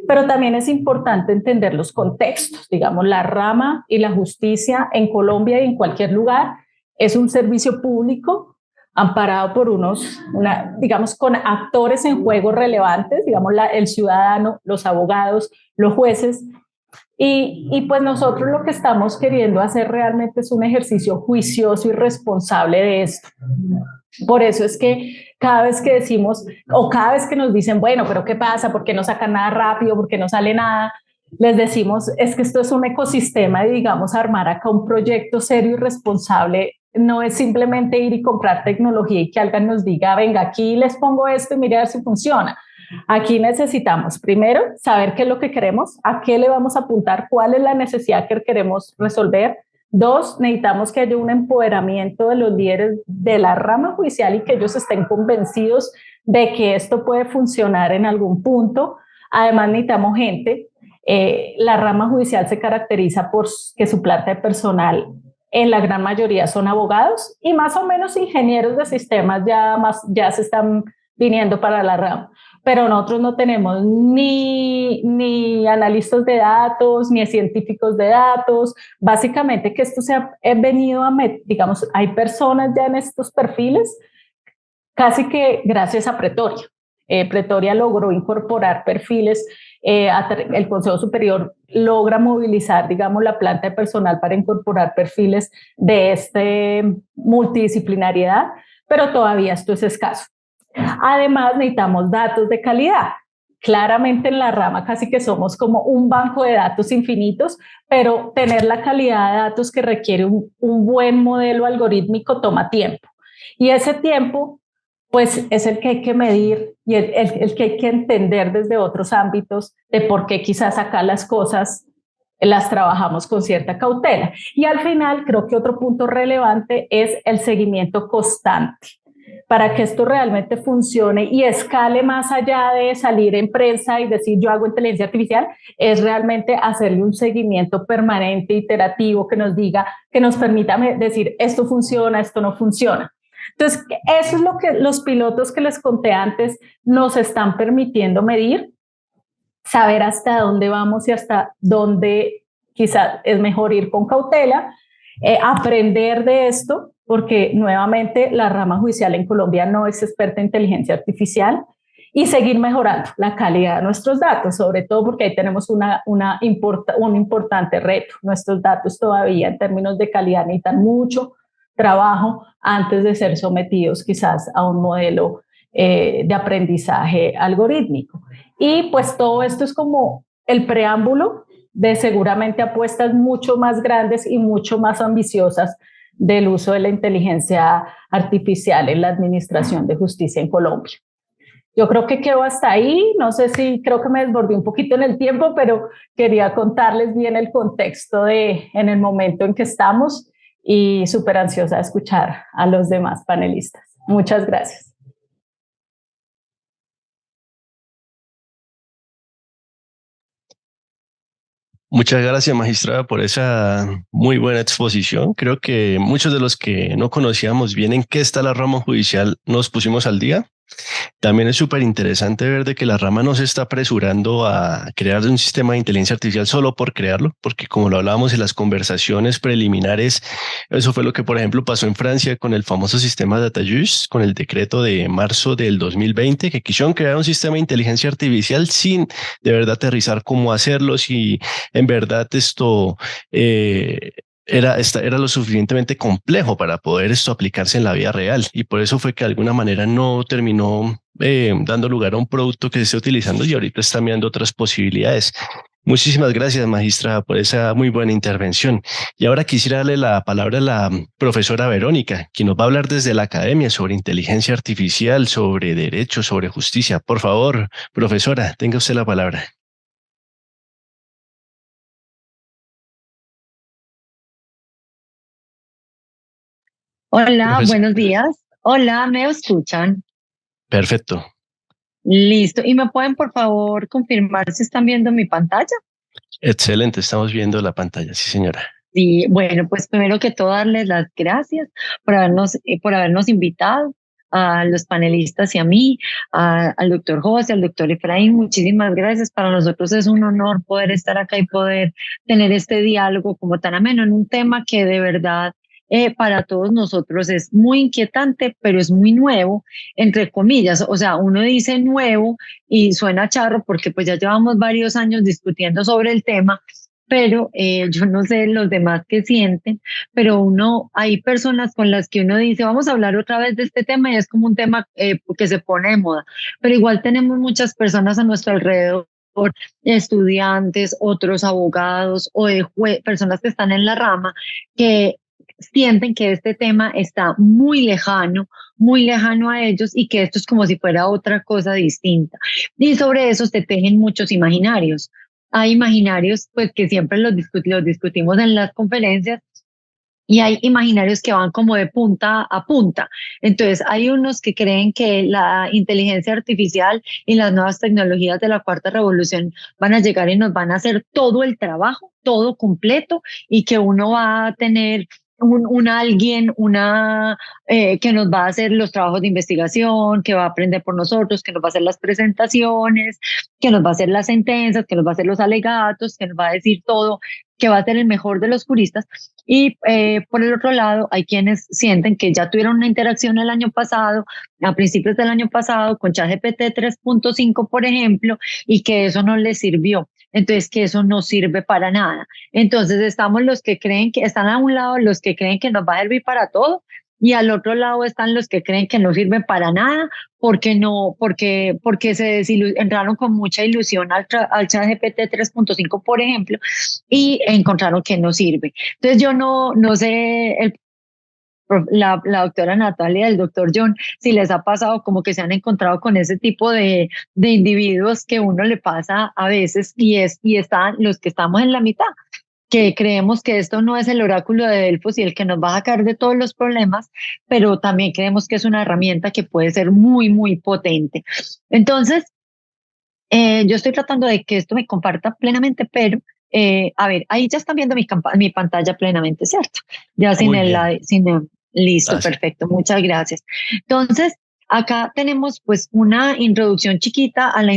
pero también es importante entender los contextos. Digamos, la rama y la justicia en Colombia y en cualquier lugar es un servicio público amparado por digamos, con actores en juego relevantes, digamos, el ciudadano, los abogados, los jueces. Y pues nosotros lo que estamos queriendo hacer realmente es un ejercicio juicioso y responsable de esto. Por eso es que cada vez que decimos, o cada vez que nos dicen, bueno, pero ¿qué pasa? ¿Por qué no sacan nada rápido? ¿Por qué no sale nada? Les decimos, es que esto es un ecosistema y digamos, armar acá un proyecto serio y responsable no es simplemente ir y comprar tecnología y que alguien nos diga, venga, aquí les pongo esto y mire a ver si funciona. Aquí necesitamos, primero, saber qué es lo que queremos, a qué le vamos a apuntar, cuál es la necesidad que queremos resolver. Dos, necesitamos que haya un empoderamiento de los líderes de la rama judicial y que ellos estén convencidos de que esto puede funcionar en algún punto. Además, necesitamos gente. La rama judicial se caracteriza por que su planta de personal en la gran mayoría son abogados y más o menos ingenieros de sistemas ya se están viniendo para la rama. Pero nosotros no tenemos ni analistas de datos, ni científicos de datos. Básicamente que esto se ha venido digamos, hay personas ya en estos perfiles casi que gracias a Pretoria. Pretoria logró incorporar perfiles, el Consejo Superior logra movilizar, digamos, la planta de personal para incorporar perfiles de multidisciplinariedad, pero todavía esto es escaso. Además, necesitamos datos de calidad. Claramente en la rama casi que somos como un banco de datos infinitos, pero tener la calidad de datos que requiere un buen modelo algorítmico toma tiempo. Y ese tiempo, pues es el que hay que medir y el que hay que entender desde otros ámbitos de por qué quizás acá las cosas las trabajamos con cierta cautela. Y al final, creo que otro punto relevante es el seguimiento constante. Para que esto realmente funcione y escale más allá de salir en prensa y decir yo hago inteligencia artificial, es realmente hacerle un seguimiento permanente, iterativo, que nos diga, que nos permita decir esto funciona, esto no funciona. Entonces, eso es lo que los pilotos que les conté antes nos están permitiendo medir, saber hasta dónde vamos y hasta dónde quizás es mejor ir con cautela, aprender de esto, porque nuevamente la rama judicial en Colombia no es experta en inteligencia artificial, y seguir mejorando la calidad de nuestros datos, sobre todo porque ahí tenemos un importante reto. Nuestros datos todavía en términos de calidad necesitan mucho trabajo antes de ser sometidos quizás a un modelo de aprendizaje algorítmico. Y pues todo esto es como el preámbulo de seguramente apuestas mucho más grandes y mucho más ambiciosas del uso de la inteligencia artificial en la administración de justicia en Colombia. Yo creo que quedo hasta ahí, no sé si creo que me desbordé un poquito en el tiempo, pero quería contarles bien el contexto en el momento en que estamos y súper ansiosa de escuchar a los demás panelistas. Muchas gracias. Muchas gracias, magistrada, por esa muy buena exposición. Creo que muchos de los que no conocíamos bien en qué está la rama judicial nos pusimos al día. También es súper interesante ver de que la rama no se está apresurando a crear un sistema de inteligencia artificial solo por crearlo, porque como lo hablábamos en las conversaciones preliminares, eso fue lo que, por ejemplo, pasó en Francia con el famoso sistema DataJust, con el decreto de marzo del 2020, que quisieron crear un sistema de inteligencia artificial sin de verdad aterrizar cómo hacerlo, si en verdad esto era lo suficientemente complejo para poder esto aplicarse en la vida real, y por eso fue que de alguna manera no terminó dando lugar a un producto que se esté utilizando, y ahorita está mirando otras posibilidades. Muchísimas gracias, magistrada, por esa muy buena intervención. Y ahora quisiera darle la palabra a la profesora Verónica, quien nos va a hablar desde la academia sobre inteligencia artificial, sobre derecho, sobre justicia. Por favor, profesora, tenga usted la palabra. Hola, Profesor. buenos días. Hola, ¿me escuchan? Perfecto. Listo. ¿Y me pueden, por favor, confirmar si están viendo mi pantalla? Excelente, estamos viendo la pantalla, sí, señora. Sí, bueno, pues primero que todo darles las gracias por habernos invitado a los panelistas y a mí, al doctor José, al doctor Efraín. Muchísimas gracias. Para nosotros es un honor poder estar acá y poder tener este diálogo como tan ameno en un tema que de verdad para todos nosotros es muy inquietante, pero es muy nuevo, entre comillas. O sea, uno dice nuevo y suena charro porque pues ya llevamos varios años discutiendo sobre el tema, pero yo no sé los demás que sienten, pero hay personas con las que uno dice, vamos a hablar otra vez de este tema y es como un tema que se pone de moda, pero igual tenemos muchas personas a nuestro alrededor, estudiantes, otros abogados o personas que están en la rama que sienten que este tema está muy lejano a ellos y que esto es como si fuera otra cosa distinta. Y sobre eso se tejen muchos imaginarios. Hay imaginarios pues que siempre los discutimos en las conferencias y hay imaginarios que van como de punta a punta. Entonces, hay unos que creen que la inteligencia artificial y las nuevas tecnologías de la cuarta revolución van a llegar y nos van a hacer todo el trabajo, todo completo, y que uno va a tener alguien, que nos va a hacer los trabajos de investigación, que va a aprender por nosotros, que nos va a hacer las presentaciones, que nos va a hacer las sentencias, que nos va a hacer los alegatos, que nos va a decir todo, que va a ser el mejor de los juristas. Y por el otro lado, hay quienes sienten que ya tuvieron una interacción el año pasado, a principios del año pasado, con ChatGPT 3.5, por ejemplo, y que eso no les sirvió. Entonces, que eso no sirve para nada. Entonces, estamos los que creen que están a un lado, los que creen que nos va a servir para todo, y al otro lado están los que creen que no sirve para nada, porque se entraron con mucha ilusión al ChatGPT 3.5, por ejemplo, y encontraron que no sirve. Entonces yo no sé, la doctora Natalia, el doctor John, si les ha pasado como que se han encontrado con ese tipo de individuos que uno le pasa a veces y están los que estamos en la mitad, que creemos que esto no es el oráculo de Delfos y el que nos va a sacar de todos los problemas, pero también creemos que es una herramienta que puede ser muy, muy potente. Entonces, yo estoy tratando de que esto me comparta plenamente, pero a ver, ahí ya están viendo mi pantalla plenamente, ¿cierto? Ya Muy bien. Listo, Así. perfecto, muchas gracias. Entonces, acá tenemos pues una introducción chiquita a la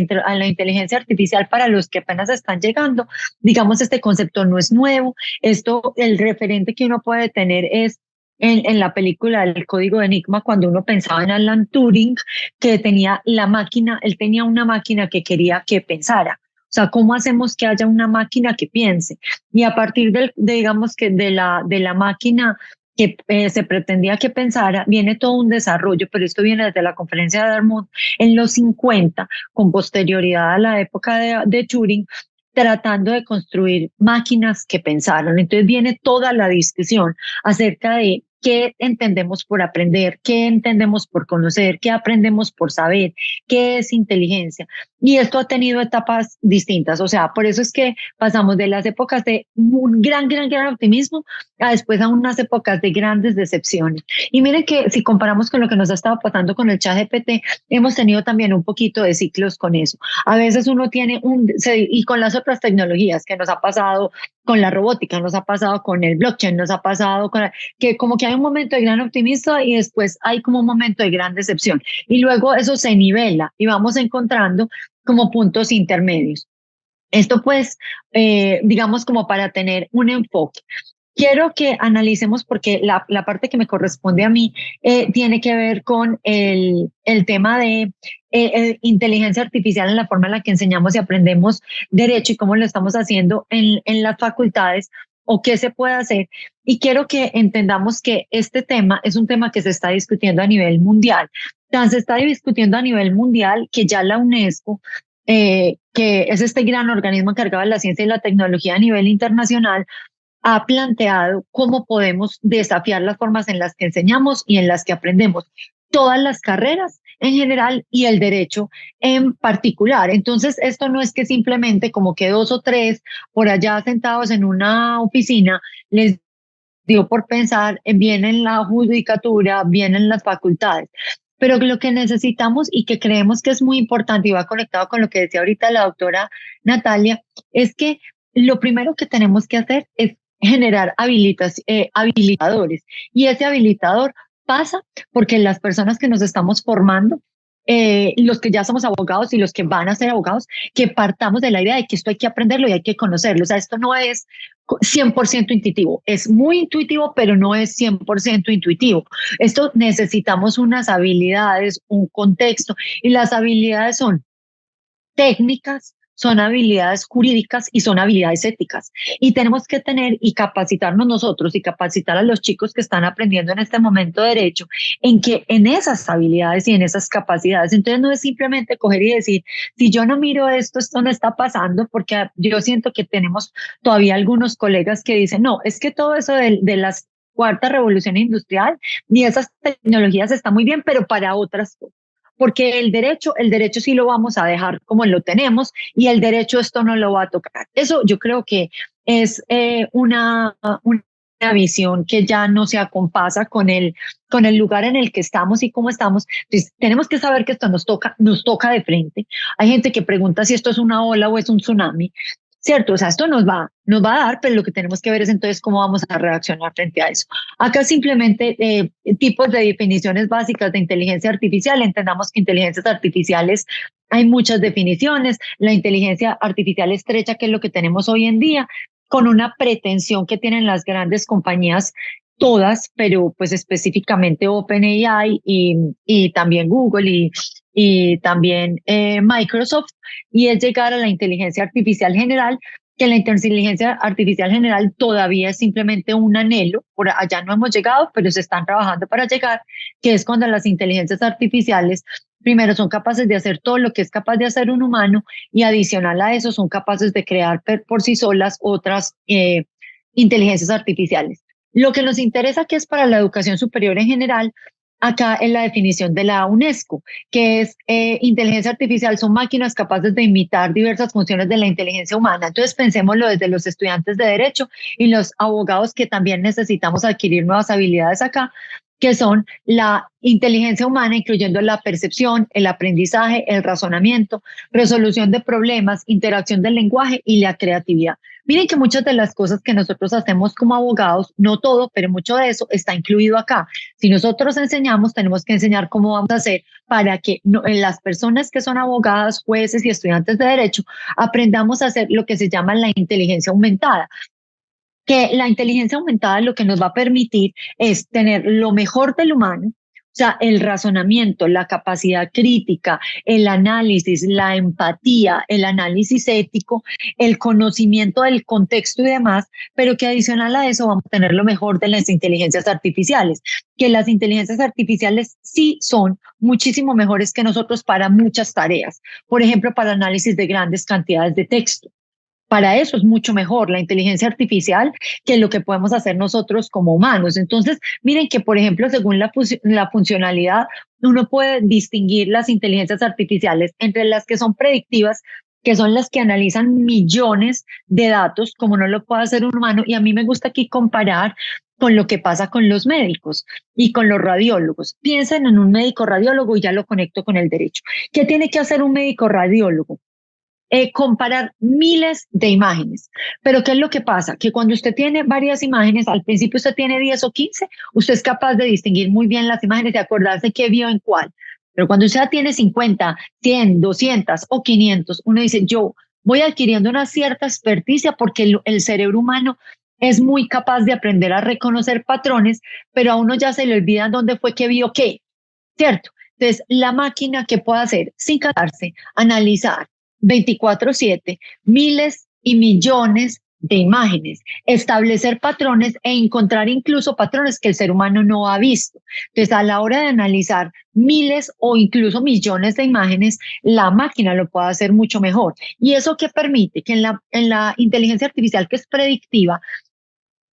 inteligencia artificial para los que apenas están llegando. Digamos, este concepto no es nuevo. El referente que uno puede tener es en la película El Código de Enigma, cuando uno pensaba en Alan Turing, que tenía él tenía una máquina que quería que pensara. O sea, ¿cómo hacemos que haya una máquina que piense? Y a partir digamos que de la máquina que se pretendía que pensara, viene todo un desarrollo, pero esto viene desde la conferencia de Dartmouth en los 50, con posterioridad a la época de Turing, tratando de construir máquinas que pensaran. Entonces viene toda la discusión acerca de qué entendemos por aprender, qué entendemos por conocer, qué aprendemos por saber, qué es inteligencia. Y esto ha tenido etapas distintas. O sea, por eso es que pasamos de las épocas de un gran optimismo a después a unas épocas de grandes decepciones. Y miren que si comparamos con lo que nos ha estado pasando con el ChatGPT, hemos tenido también un poquito de ciclos con eso. A veces uno tiene y con las otras tecnologías que nos ha pasado con la robótica, nos ha pasado con el blockchain, nos ha pasado que como que hay un momento de gran optimismo y después hay como un momento de gran decepción. Y luego eso se nivela y vamos encontrando como puntos intermedios. Esto pues, digamos como para tener un enfoque. Quiero que analicemos porque la parte que me corresponde a mí tiene que ver con el tema de inteligencia artificial en la forma en la que enseñamos y aprendemos derecho y cómo lo estamos haciendo en las facultades o qué se puede hacer. Y quiero que entendamos que este tema es un tema que se está discutiendo a nivel mundial. Tan se está discutiendo a nivel mundial que ya la UNESCO, que es este gran organismo encargado de la ciencia y la tecnología a nivel internacional, ha planteado cómo podemos desafiar las formas en las que enseñamos y en las que aprendemos todas las carreras en general y el derecho en particular. Entonces, esto no es que simplemente como que 2 o 3 por allá sentados en una oficina les digo por pensar, bien en la judicatura, bien en las facultades. Pero lo que necesitamos y que creemos que es muy importante y va conectado con lo que decía ahorita la doctora Natalia, es que lo primero que tenemos que hacer es generar habilitadores. Y ese habilitador pasa porque las personas que nos estamos formando, los que ya somos abogados y los que van a ser abogados, que partamos de la idea de que esto hay que aprenderlo y hay que conocerlo. O sea, esto no es 100% intuitivo, es muy intuitivo, pero no es 100% intuitivo. Esto necesitamos unas habilidades, un contexto, y las habilidades son técnicas, son habilidades jurídicas y son habilidades éticas. Y tenemos que tener y capacitarnos nosotros y capacitar a los chicos que están aprendiendo en este momento derecho en esas habilidades y en esas capacidades. Entonces no es simplemente coger y decir, si yo no miro esto, esto no está pasando, porque yo siento que tenemos todavía algunos colegas que dicen, no, es que todo eso de las cuarta revolución industrial ni esas tecnologías está muy bien, pero para otras cosas. Porque el derecho sí lo vamos a dejar como lo tenemos y el derecho esto no lo va a tocar. Eso yo creo que es una visión que ya no se acompasa con el lugar en el que estamos y cómo estamos. Entonces, tenemos que saber que esto nos toca de frente. Hay gente que pregunta si esto es una ola o es un tsunami. Cierto, o sea, esto nos va a dar, pero lo que tenemos que ver es entonces cómo vamos a reaccionar frente a eso. Acá simplemente tipos de definiciones básicas de inteligencia artificial. Entendamos que inteligencias artificiales hay muchas definiciones. La inteligencia artificial estrecha, que es lo que tenemos hoy en día, con una pretensión que tienen las grandes compañías, todas, pero pues específicamente OpenAI y también Google y también Microsoft, y es llegar a la inteligencia artificial general, que la inteligencia artificial general todavía es simplemente un anhelo, por allá no hemos llegado, pero se están trabajando para llegar, que es cuando las inteligencias artificiales primero son capaces de hacer todo lo que es capaz de hacer un humano y adicional a eso son capaces de crear por sí solas otras inteligencias artificiales. Lo que nos interesa que es para la educación superior en general, acá en la definición de la UNESCO, que es inteligencia artificial son máquinas capaces de imitar diversas funciones de la inteligencia humana. Entonces pensémoslo desde los estudiantes de derecho y los abogados que también necesitamos adquirir nuevas habilidades acá, que son la inteligencia humana, incluyendo la percepción, el aprendizaje, el razonamiento, resolución de problemas, interacción del lenguaje y la creatividad. Miren que muchas de las cosas que nosotros hacemos como abogados, no todo, pero mucho de eso está incluido acá. Si nosotros enseñamos, tenemos que enseñar cómo vamos a hacer para que las personas que son abogadas, jueces y estudiantes de derecho aprendamos a hacer lo que se llama la inteligencia aumentada. Que la inteligencia aumentada lo que nos va a permitir es tener lo mejor del humano, o sea, el razonamiento, la capacidad crítica, el análisis, la empatía, el análisis ético, el conocimiento del contexto y demás, pero que adicional a eso vamos a tener lo mejor de las inteligencias artificiales, que las inteligencias artificiales sí son muchísimo mejores que nosotros para muchas tareas, por ejemplo, para análisis de grandes cantidades de texto. Para eso es mucho mejor la inteligencia artificial que lo que podemos hacer nosotros como humanos. Entonces, miren que, por ejemplo, según la funcionalidad, uno puede distinguir las inteligencias artificiales entre las que son predictivas, que son las que analizan millones de datos, como no lo puede hacer un humano. Y a mí me gusta aquí comparar con lo que pasa con los médicos y con los radiólogos. Piensen en un médico radiólogo y ya lo conecto con el derecho. ¿Qué tiene que hacer un médico radiólogo? Comparar miles de imágenes. Pero ¿qué es lo que pasa? Que cuando usted tiene varias imágenes, al principio usted tiene 10 o 15, usted es capaz de distinguir muy bien las imágenes, de acordarse qué vio en cuál. Pero cuando usted tiene 50, 100, 200 o 500, uno dice, yo voy adquiriendo una cierta experticia porque el cerebro humano es muy capaz de aprender a reconocer patrones, pero a uno ya se le olvida dónde fue que vio qué, ¿cierto? Entonces, la máquina que puede hacer sin cansarse, analizar 24/7, miles y millones de imágenes, establecer patrones e encontrar incluso patrones que el ser humano no ha visto. Entonces, a la hora de analizar miles o incluso millones de imágenes, la máquina lo puede hacer mucho mejor. ¿Y eso qué permite? Que en la inteligencia artificial, que es predictiva,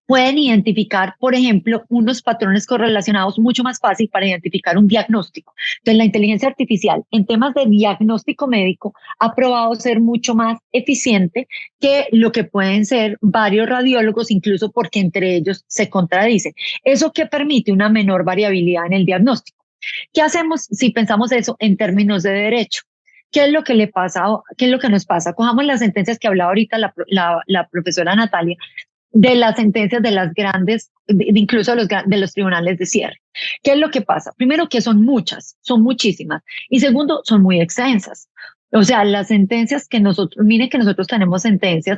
pueden identificar, por ejemplo, unos patrones correlacionados mucho más fácil para identificar un diagnóstico. Entonces, la inteligencia artificial en temas de diagnóstico médico ha probado ser mucho más eficiente que lo que pueden ser varios radiólogos, incluso porque entre ellos se contradicen. ¿Eso qué permite? Una menor variabilidad en el diagnóstico. ¿Qué hacemos si pensamos eso en términos de derecho? ¿Qué es lo que le pasa? ¿Qué es lo que nos pasa? Cojamos las sentencias que hablaba ahorita la profesora Natalia, de las sentencias de las grandes, incluso de los tribunales de cierre. ¿Qué es lo que pasa? Primero, que son muchas, son muchísimas. Y segundo, son muy extensas. O sea, las sentencias que miren que nosotros tenemos sentencias,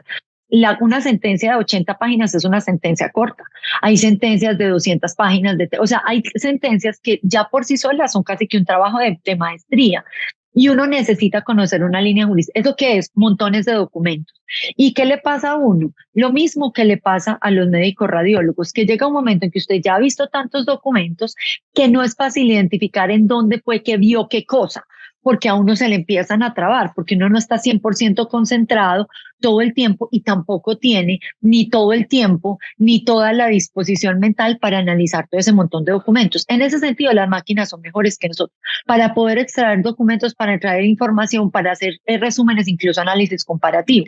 una sentencia de 80 páginas es una sentencia corta. Hay sentencias de 200 páginas, o sea, hay sentencias que ya por sí solas son casi que un trabajo de maestría. Y uno necesita conocer una línea jurídica. ¿Eso qué es? Montones de documentos. ¿Y qué le pasa a uno? Lo mismo que le pasa a los médicos radiólogos, que llega un momento en que usted ya ha visto tantos documentos que no es fácil identificar en dónde fue que vio qué cosa, porque a uno se le empiezan a trabar, porque uno no está 100% concentrado todo el tiempo y tampoco tiene ni todo el tiempo ni toda la disposición mental para analizar todo ese montón de documentos. En ese sentido, las máquinas son mejores que nosotros para poder extraer documentos, para extraer información, para hacer resúmenes, incluso análisis comparativo.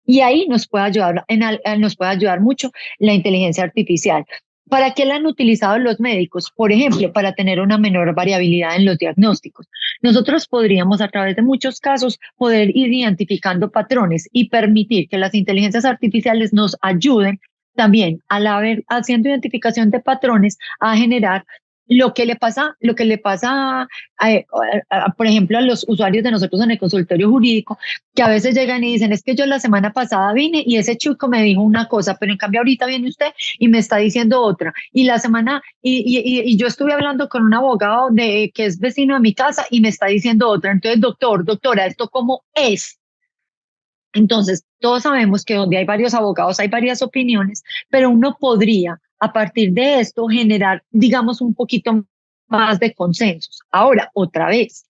Y ahí nos puede ayudar mucho la inteligencia artificial. ¿Para qué la han utilizado los médicos? Por ejemplo, para tener una menor variabilidad en los diagnósticos. Nosotros podríamos, a través de muchos casos, poder ir identificando patrones y permitir que las inteligencias artificiales nos ayuden también, haciendo identificación de patrones, a generar lo que le pasa, por ejemplo, a los usuarios de nosotros en el consultorio jurídico, que a veces llegan y dicen, es que yo la semana pasada vine y ese chico me dijo una cosa, pero en cambio ahorita viene usted y me está diciendo otra. Y yo estuve hablando con un abogado que es vecino de mi casa y me está diciendo otra. Entonces, doctora, ¿esto cómo es? Entonces, todos sabemos que donde hay varios abogados hay varias opiniones, pero uno podría, a partir de esto, generar, digamos, un poquito más de consensos. Ahora, otra vez,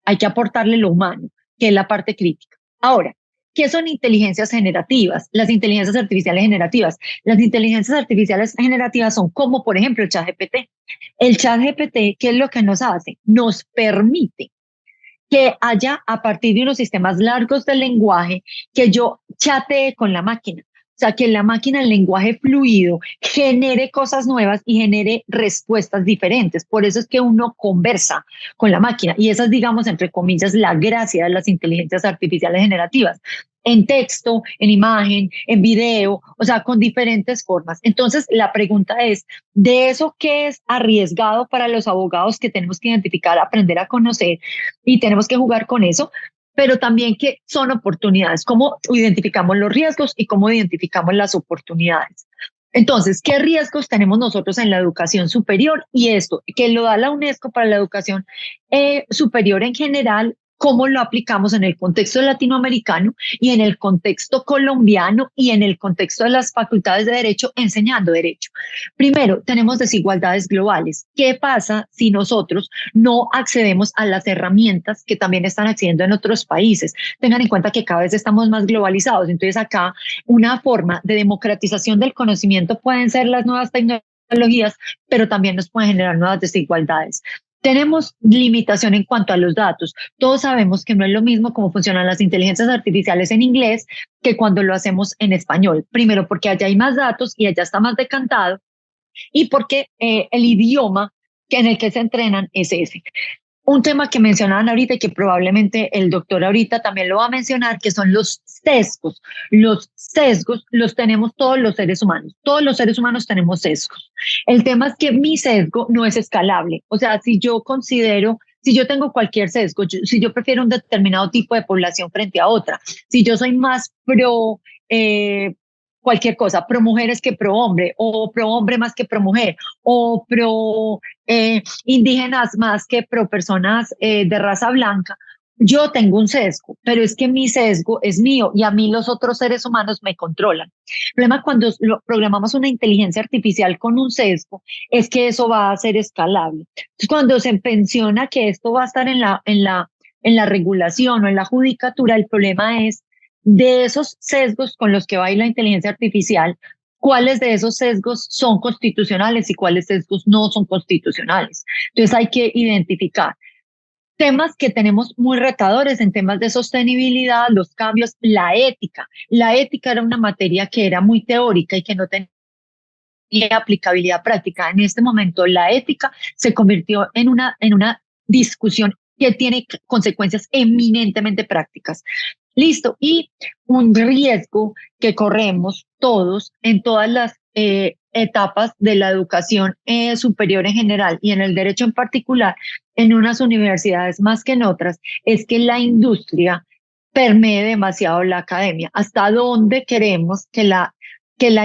hay que aportarle lo humano, que es la parte crítica. Ahora, ¿qué son inteligencias generativas? Las inteligencias artificiales generativas. Las inteligencias artificiales generativas son como, por ejemplo, el ChatGPT. El ChatGPT, ¿qué es lo que nos hace? Nos permite que haya, a partir de unos sistemas largos de lenguaje, que yo chatee con la máquina. O sea, que la máquina, el lenguaje fluido, genere cosas nuevas y genere respuestas diferentes. Por eso es que uno conversa con la máquina. Y esa es, digamos, entre comillas, la gracia de las inteligencias artificiales generativas. En texto, en imagen, en video, o sea, con diferentes formas. Entonces, la pregunta es, ¿de eso qué es arriesgado para los abogados que tenemos que identificar, aprender a conocer y tenemos que jugar con eso? Pero también que son oportunidades, cómo identificamos los riesgos y cómo identificamos las oportunidades. Entonces, ¿qué riesgos tenemos nosotros en la educación superior? Y esto, que lo da la UNESCO para la educación superior en general, cómo lo aplicamos en el contexto latinoamericano y en el contexto colombiano y en el contexto de las facultades de Derecho, enseñando Derecho. Primero, tenemos desigualdades globales. ¿Qué pasa si nosotros no accedemos a las herramientas que también están accediendo en otros países? Tengan en cuenta que cada vez estamos más globalizados. Entonces, acá una forma de democratización del conocimiento pueden ser las nuevas tecnologías, pero también nos pueden generar nuevas desigualdades. Tenemos limitación en cuanto a los datos. Todos sabemos que no es lo mismo cómo funcionan las inteligencias artificiales en inglés que cuando lo hacemos en español. Primero, porque allá hay más datos y allá está más decantado, y porque el idioma en el que se entrenan es ese. Un tema que mencionaban ahorita y que probablemente el doctor ahorita también lo va a mencionar, que son los sesgos. Los sesgos los tenemos todos los seres humanos. Todos los seres humanos tenemos sesgos. El tema es que mi sesgo no es escalable. O sea, si yo tengo cualquier sesgo, si yo prefiero un determinado tipo de población frente a otra, si yo soy más pro cualquier cosa, pro mujeres que pro hombre, o pro hombre más que pro mujer, o pro indígenas más que pro personas de raza blanca, yo tengo un sesgo, pero es que mi sesgo es mío y a mí los otros seres humanos me controlan. El problema cuando programamos una inteligencia artificial con un sesgo es que eso va a ser escalable. Entonces, cuando se menciona que esto va a estar en la regulación o en la judicatura, el problema es de esos sesgos con los que va a ir la inteligencia artificial, cuáles de esos sesgos son constitucionales y cuáles sesgos no son constitucionales. Entonces hay que identificar temas que tenemos muy retadores en temas de sostenibilidad, los cambios, la ética. La ética era una materia que era muy teórica y que no tenía aplicabilidad práctica. En este momento la ética se convirtió en una discusión que tiene consecuencias eminentemente prácticas. Listo. Y un riesgo que corremos todos en todas las etapas de la educación superior en general y en el derecho en particular, en unas universidades más que en otras, es que la industria permee demasiado la academia. ¿Hasta dónde queremos que la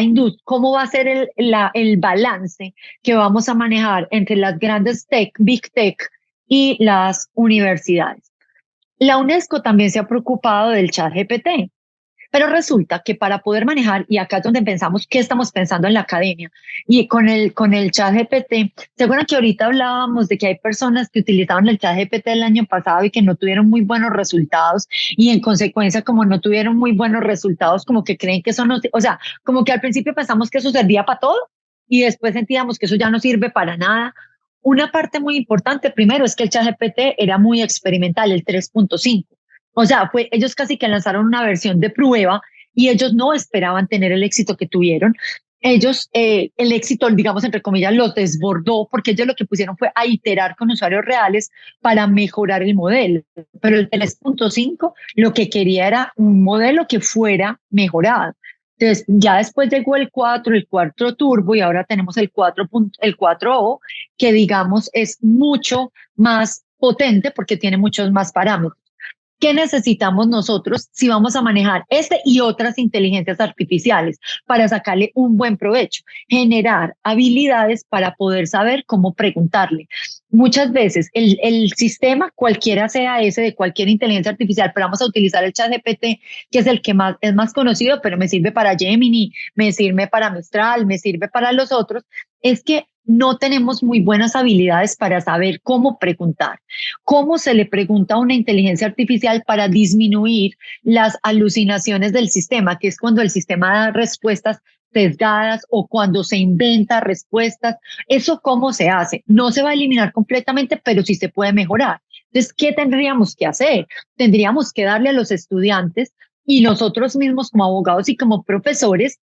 industria, cómo va a ser el balance que vamos a manejar entre las grandes tech, big tech y las universidades? La UNESCO también se ha preocupado del ChatGPT, pero resulta que para poder manejar, y acá es donde pensamos qué estamos pensando en la academia, y con el ChatGPT, ¿se acuerdan que ahorita hablábamos de que hay personas que utilizaban el ChatGPT el año pasado y que no tuvieron muy buenos resultados, y en consecuencia, como no tuvieron muy buenos resultados, como que creen que eso no, o sea, como que al principio pensamos que eso servía para todo, y después sentíamos que eso ya no sirve para nada? Una parte muy importante, primero, es que el ChatGPT era muy experimental, el 3.5. O sea, ellos casi que lanzaron una versión de prueba y ellos no esperaban tener el éxito que tuvieron. Ellos, el éxito, digamos, entre comillas, los desbordó porque ellos lo que pusieron fue a iterar con usuarios reales para mejorar el modelo. Pero el 3.5 lo que quería era un modelo que fuera mejorado. Entonces, ya después llegó el 4 Turbo y ahora tenemos el 4O, que digamos es mucho más potente porque tiene muchos más parámetros. ¿Qué necesitamos nosotros si vamos a manejar este y otras inteligencias artificiales para sacarle un buen provecho? Generar habilidades para poder saber cómo preguntarle. Muchas veces el sistema, cualquiera sea ese de cualquier inteligencia artificial, pero vamos a utilizar el ChatGPT, que es el que es más conocido, pero me sirve para Gemini, me sirve para Mistral, me sirve para los otros, es que no tenemos muy buenas habilidades para saber cómo preguntar. ¿Cómo se le pregunta a una inteligencia artificial para disminuir las alucinaciones del sistema, que es cuando el sistema da respuestas sesgadas o cuando se inventa respuestas? ¿Eso cómo se hace? No se va a eliminar completamente, pero sí se puede mejorar. Entonces, ¿qué tendríamos que hacer? Tendríamos que darle a los estudiantes y nosotros mismos como abogados y como profesores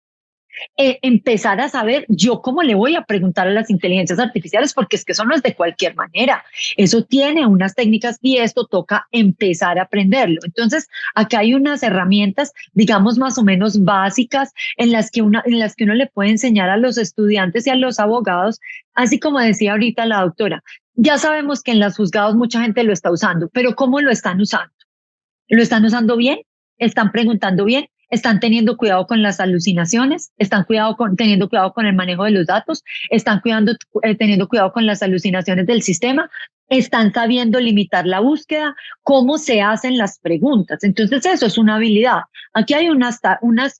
empezar a saber yo cómo le voy a preguntar a las inteligencias artificiales, porque es que eso no es de cualquier manera, eso tiene unas técnicas y esto toca empezar a aprenderlo. Entonces, acá hay unas herramientas, digamos, más o menos básicas en las que uno le puede enseñar a los estudiantes y a los abogados, así como decía ahorita la doctora. Ya sabemos que en los juzgados mucha gente lo está usando, pero ¿cómo lo están usando? ¿Lo están usando bien? ¿Están preguntando bien? ¿Están teniendo cuidado con las alucinaciones? ¿Están teniendo cuidado con el manejo de los datos? ¿Están teniendo cuidado con las alucinaciones del sistema? ¿Están sabiendo limitar la búsqueda? ¿Cómo se hacen las preguntas? Entonces eso es una habilidad. Aquí hay una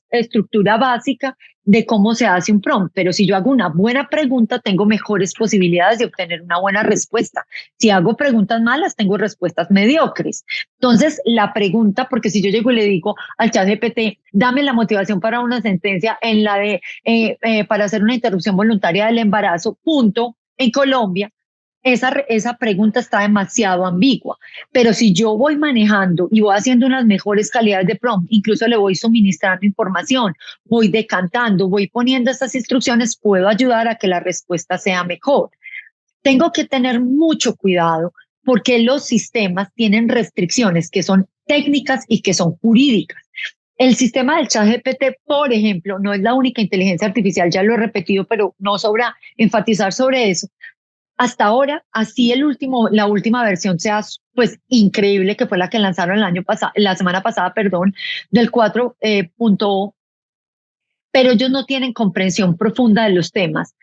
estructura básica de cómo se hace un prompt, pero si yo hago una buena pregunta, tengo mejores posibilidades de obtener una buena respuesta. Si hago preguntas malas, tengo respuestas mediocres. Entonces, la pregunta, porque si yo llego y le digo al ChatGPT, dame la motivación para una sentencia en la de para hacer una interrupción voluntaria del embarazo, punto, en Colombia, esa pregunta está demasiado ambigua. Pero si yo voy manejando y voy haciendo unas mejores calidades de prompt, incluso le voy suministrando información, voy decantando, voy poniendo estas instrucciones, puedo ayudar a que la respuesta sea mejor. Tengo que tener mucho cuidado porque los sistemas tienen restricciones que son técnicas y que son jurídicas. El sistema del ChatGPT, por ejemplo, no es la única inteligencia artificial, ya lo he repetido, pero no sobra enfatizar sobre eso. Hasta ahora, así la última versión sea pues increíble, que fue la que lanzaron la semana pasada, del 4.0, pero ellos no tienen comprensión profunda de los temas.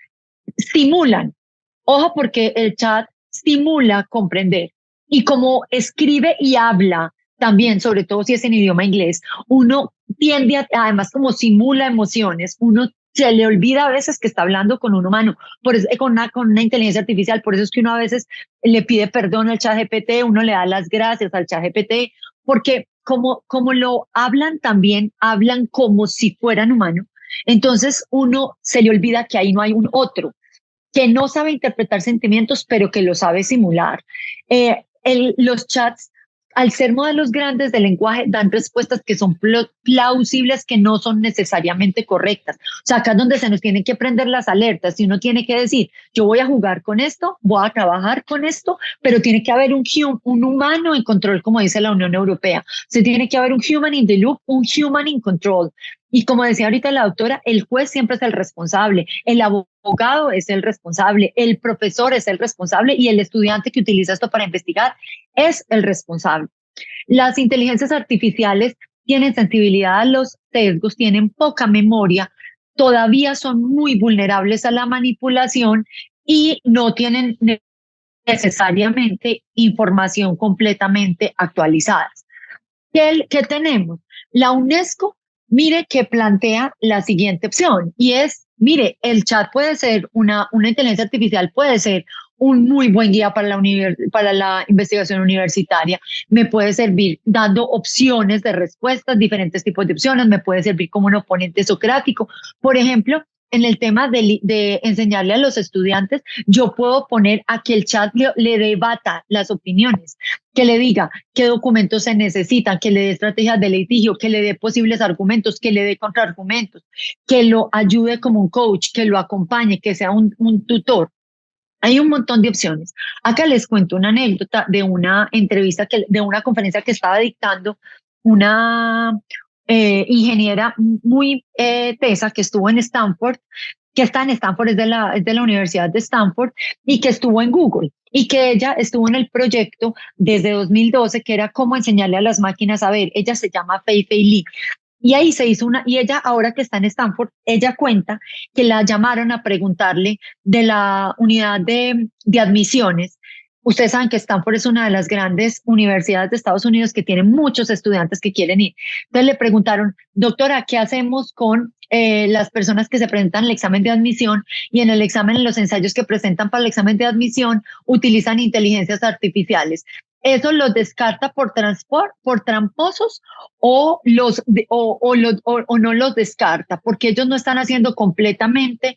Simulan, ojo, porque el chat simula comprender, y como escribe y habla también, sobre todo si es en idioma inglés, uno tiende además como simula emociones, uno se le olvida a veces que está hablando con un humano, por eso, con una inteligencia artificial. Por eso es que uno a veces le pide perdón al ChatGPT, uno le da las gracias al ChatGPT, porque como lo hablan también, hablan como si fueran humanos. Entonces uno se le olvida que ahí no hay un otro, que no sabe interpretar sentimientos, pero que lo sabe simular. Los chats, al ser modelos grandes de lenguaje, dan respuestas que son plausibles, que no son necesariamente correctas. O sea, acá es donde se nos tienen que prender las alertas. Si uno tiene que decir, yo voy a jugar con esto, voy a trabajar con esto, pero tiene que haber un humano en control, como dice la Unión Europea. Se tiene que haber un human in the loop, un human in control. Y como decía ahorita la doctora, el juez siempre es el responsable, el abogado es el responsable, el profesor es el responsable y el estudiante que utiliza esto para investigar es el responsable. Las inteligencias artificiales tienen sensibilidad a los sesgos, tienen poca memoria, todavía son muy vulnerables a la manipulación y no tienen necesariamente información completamente actualizada. ¿Qué tenemos? La UNESCO, mire, que plantea la siguiente opción y es, mire, el chat puede ser una inteligencia artificial, puede ser un muy buen guía para la investigación universitaria, me puede servir dando opciones de respuestas, diferentes tipos de opciones, me puede servir como un oponente socrático. Por ejemplo, en el tema de enseñarle a los estudiantes, yo puedo poner a que el chat le debata las opiniones, que le diga qué documentos se necesitan, que le dé estrategias de litigio, que le dé posibles argumentos, que le dé contraargumentos, que lo ayude como un coach, que lo acompañe, que sea un tutor. Hay un montón de opciones. Acá les cuento una anécdota de una entrevista, de una conferencia que estaba dictando una ingeniera muy tesa que estuvo en Stanford, que está en Stanford, es de la Universidad de Stanford, y que estuvo en Google, y que ella estuvo en el proyecto desde 2012, que era cómo enseñarle a las máquinas a ver. Ella se llama Fei Li. Y ahí se hizo y ella ahora que está en Stanford, ella cuenta que la llamaron a preguntarle de la unidad de admisiones. Ustedes saben que Stanford es una de las grandes universidades de Estados Unidos que tiene muchos estudiantes que quieren ir. Entonces le preguntaron, doctora, ¿qué hacemos con las personas que se presentan al examen de admisión y en el examen, en los ensayos que presentan para el examen de admisión, utilizan inteligencias artificiales? ¿Eso los descarta por tramposos o no los descarta? Porque ellos no están haciendo completamente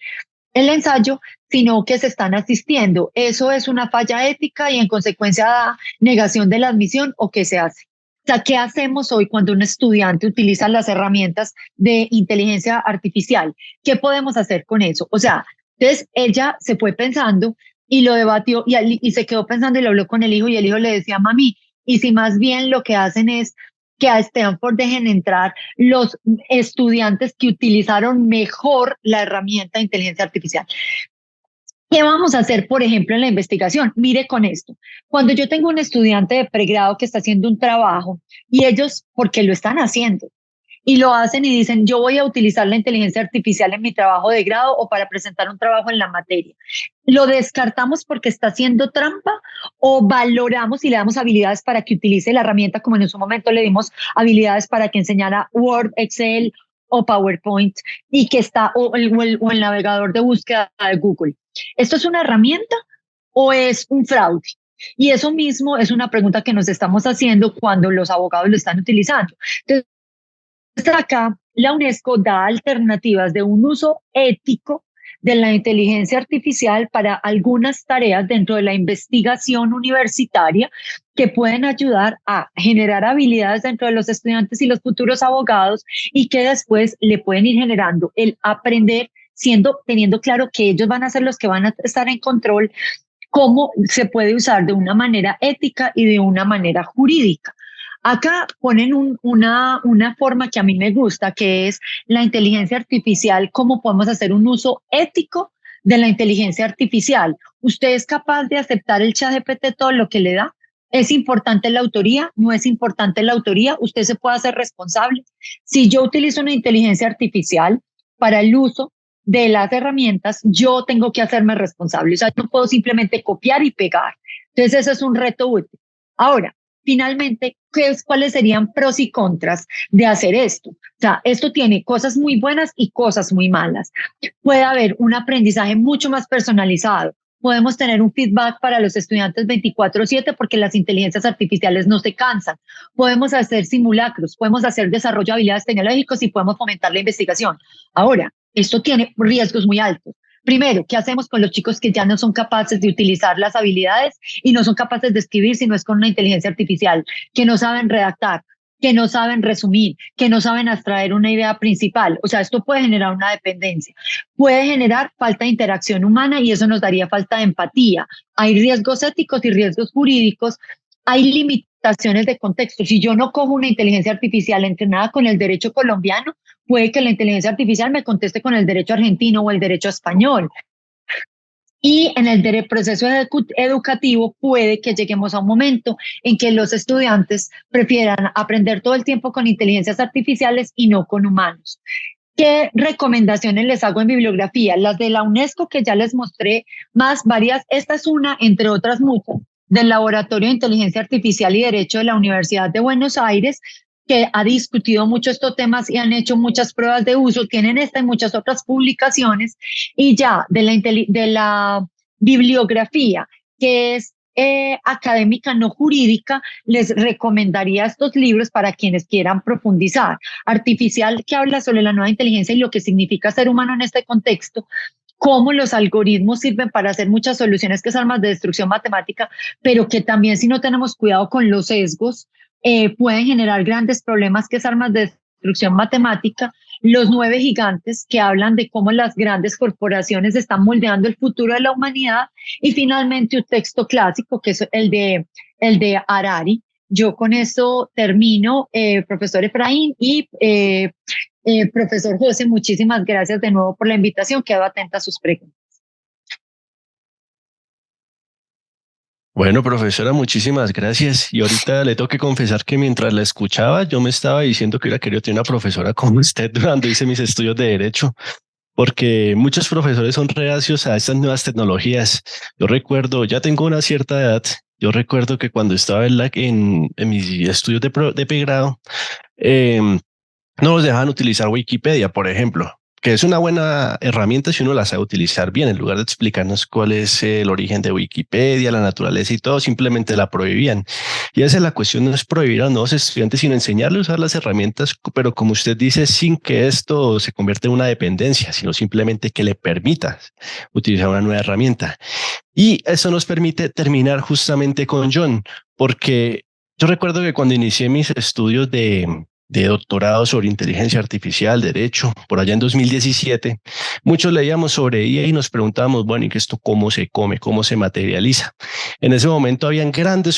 el ensayo, sino que se están asistiendo. ¿Eso es una falla ética y en consecuencia da negación de la admisión o qué se hace? O sea, ¿qué hacemos hoy cuando un estudiante utiliza las herramientas de inteligencia artificial? ¿Qué podemos hacer con eso? O sea, entonces ella se fue pensando y lo debatió y se quedó pensando y lo habló con el hijo y el hijo le decía, mami, y si más bien lo que hacen es que a Stanford dejen entrar los estudiantes que utilizaron mejor la herramienta de inteligencia artificial. ¿Qué vamos a hacer, por ejemplo, en la investigación? Mire con esto. Cuando yo tengo un estudiante de pregrado que está haciendo un trabajo y ellos, porque lo están haciendo, y lo hacen y dicen, yo voy a utilizar la inteligencia artificial en mi trabajo de grado o para presentar un trabajo en la materia. ¿Lo descartamos porque está haciendo trampa o valoramos y le damos habilidades para que utilice la herramienta, como en su momento le dimos habilidades para que enseñara Word, Excel o PowerPoint y que está o el navegador de búsqueda de Google? ¿Esto es una herramienta o es un fraude? Y eso mismo es una pregunta que nos estamos haciendo cuando los abogados lo están utilizando. Entonces, acá la UNESCO da alternativas de un uso ético de la inteligencia artificial para algunas tareas dentro de la investigación universitaria que pueden ayudar a generar habilidades dentro de los estudiantes y los futuros abogados y que después le pueden ir generando el aprender teniendo claro que ellos van a ser los que van a estar en control, cómo se puede usar de una manera ética y de una manera jurídica. Acá ponen una forma que a mí me gusta, que es la inteligencia artificial, cómo podemos hacer un uso ético de la inteligencia artificial. ¿Usted es capaz de aceptar el ChatGPT todo lo que le da? ¿Es importante la autoría? ¿No es importante la autoría? ¿Usted se puede hacer responsable? Si yo utilizo una inteligencia artificial para el uso de las herramientas, yo tengo que hacerme responsable. O sea, no puedo simplemente copiar y pegar. Entonces, eso es un reto útil. Ahora, finalmente, ¿cuáles serían pros y contras de hacer esto? O sea, esto tiene cosas muy buenas y cosas muy malas. Puede haber un aprendizaje mucho más personalizado. podemos tener un feedback para los estudiantes 24/7 porque las inteligencias artificiales no se cansan. Podemos hacer simulacros, podemos hacer desarrollo de habilidades tecnológicas y podemos fomentar la investigación. Ahora, esto tiene riesgos muy altos. Primero, ¿qué hacemos con los chicos que ya no son capaces de utilizar las habilidades y no son capaces de escribir si no es con una inteligencia artificial, que no saben redactar, que no saben resumir, que no saben abstraer una idea principal? O sea, esto puede generar una dependencia, puede generar falta de interacción humana y eso nos daría falta de empatía. Hay riesgos éticos y riesgos jurídicos, hay limitaciones de contexto. Si yo no cojo una inteligencia artificial entrenada con el derecho colombiano, puede que la inteligencia artificial me conteste con el derecho argentino o el derecho español. Y en el proceso educativo puede que lleguemos a un momento en que los estudiantes prefieran aprender todo el tiempo con inteligencias artificiales y no con humanos. ¿Qué recomendaciones les hago en bibliografía? Las de la UNESCO, que ya les mostré, más varias. Esta es una, entre otras muchas, del Laboratorio de Inteligencia Artificial y Derecho de la Universidad de Buenos Aires, que ha discutido mucho estos temas y han hecho muchas pruebas de uso. Tienen esta y muchas otras publicaciones. Y ya de la bibliografía, que es académica, no jurídica, les recomendaría estos libros para quienes quieran profundizar. Artificial, que habla sobre la nueva inteligencia y lo que significa ser humano en este contexto, cómo los algoritmos sirven para hacer muchas soluciones, que es armas de destrucción matemática, pero que también, si no tenemos cuidado con los sesgos, pueden generar grandes problemas, que es armas de destrucción matemática. Los 9 gigantes, que hablan de cómo las grandes corporaciones están moldeando el futuro de la humanidad. Y finalmente un texto clásico, que es el de Harari. Yo con eso termino, profesor Efraín y profesor José, muchísimas gracias de nuevo por la invitación. Quedo atenta a sus preguntas. Bueno, profesora, muchísimas gracias. Y ahorita le tengo que confesar que mientras la escuchaba, yo me estaba diciendo que hubiera querido tener una profesora como usted cuando hice mis estudios de Derecho, porque muchos profesores son reacios a estas nuevas tecnologías. Yo recuerdo, ya tengo una cierta edad, yo recuerdo que cuando estaba en mis estudios de pregrado, no nos dejaban utilizar Wikipedia, por ejemplo, que es una buena herramienta si uno la sabe utilizar bien. En lugar de explicarnos cuál es el origen de Wikipedia, la naturaleza y todo, simplemente la prohibían. Y esa es la cuestión, no es prohibir a los nuevos estudiantes, sino enseñarles a usar las herramientas, pero como usted dice, sin que esto se convierta en una dependencia, sino simplemente que le permita utilizar una nueva herramienta. Y eso nos permite terminar justamente con John, porque yo recuerdo que cuando inicié mis estudios de doctorado sobre inteligencia artificial, derecho, por allá en 2017, muchos leíamos sobre ella y nos preguntábamos, bueno, ¿y que esto cómo se come, cómo se materializa? En ese momento habían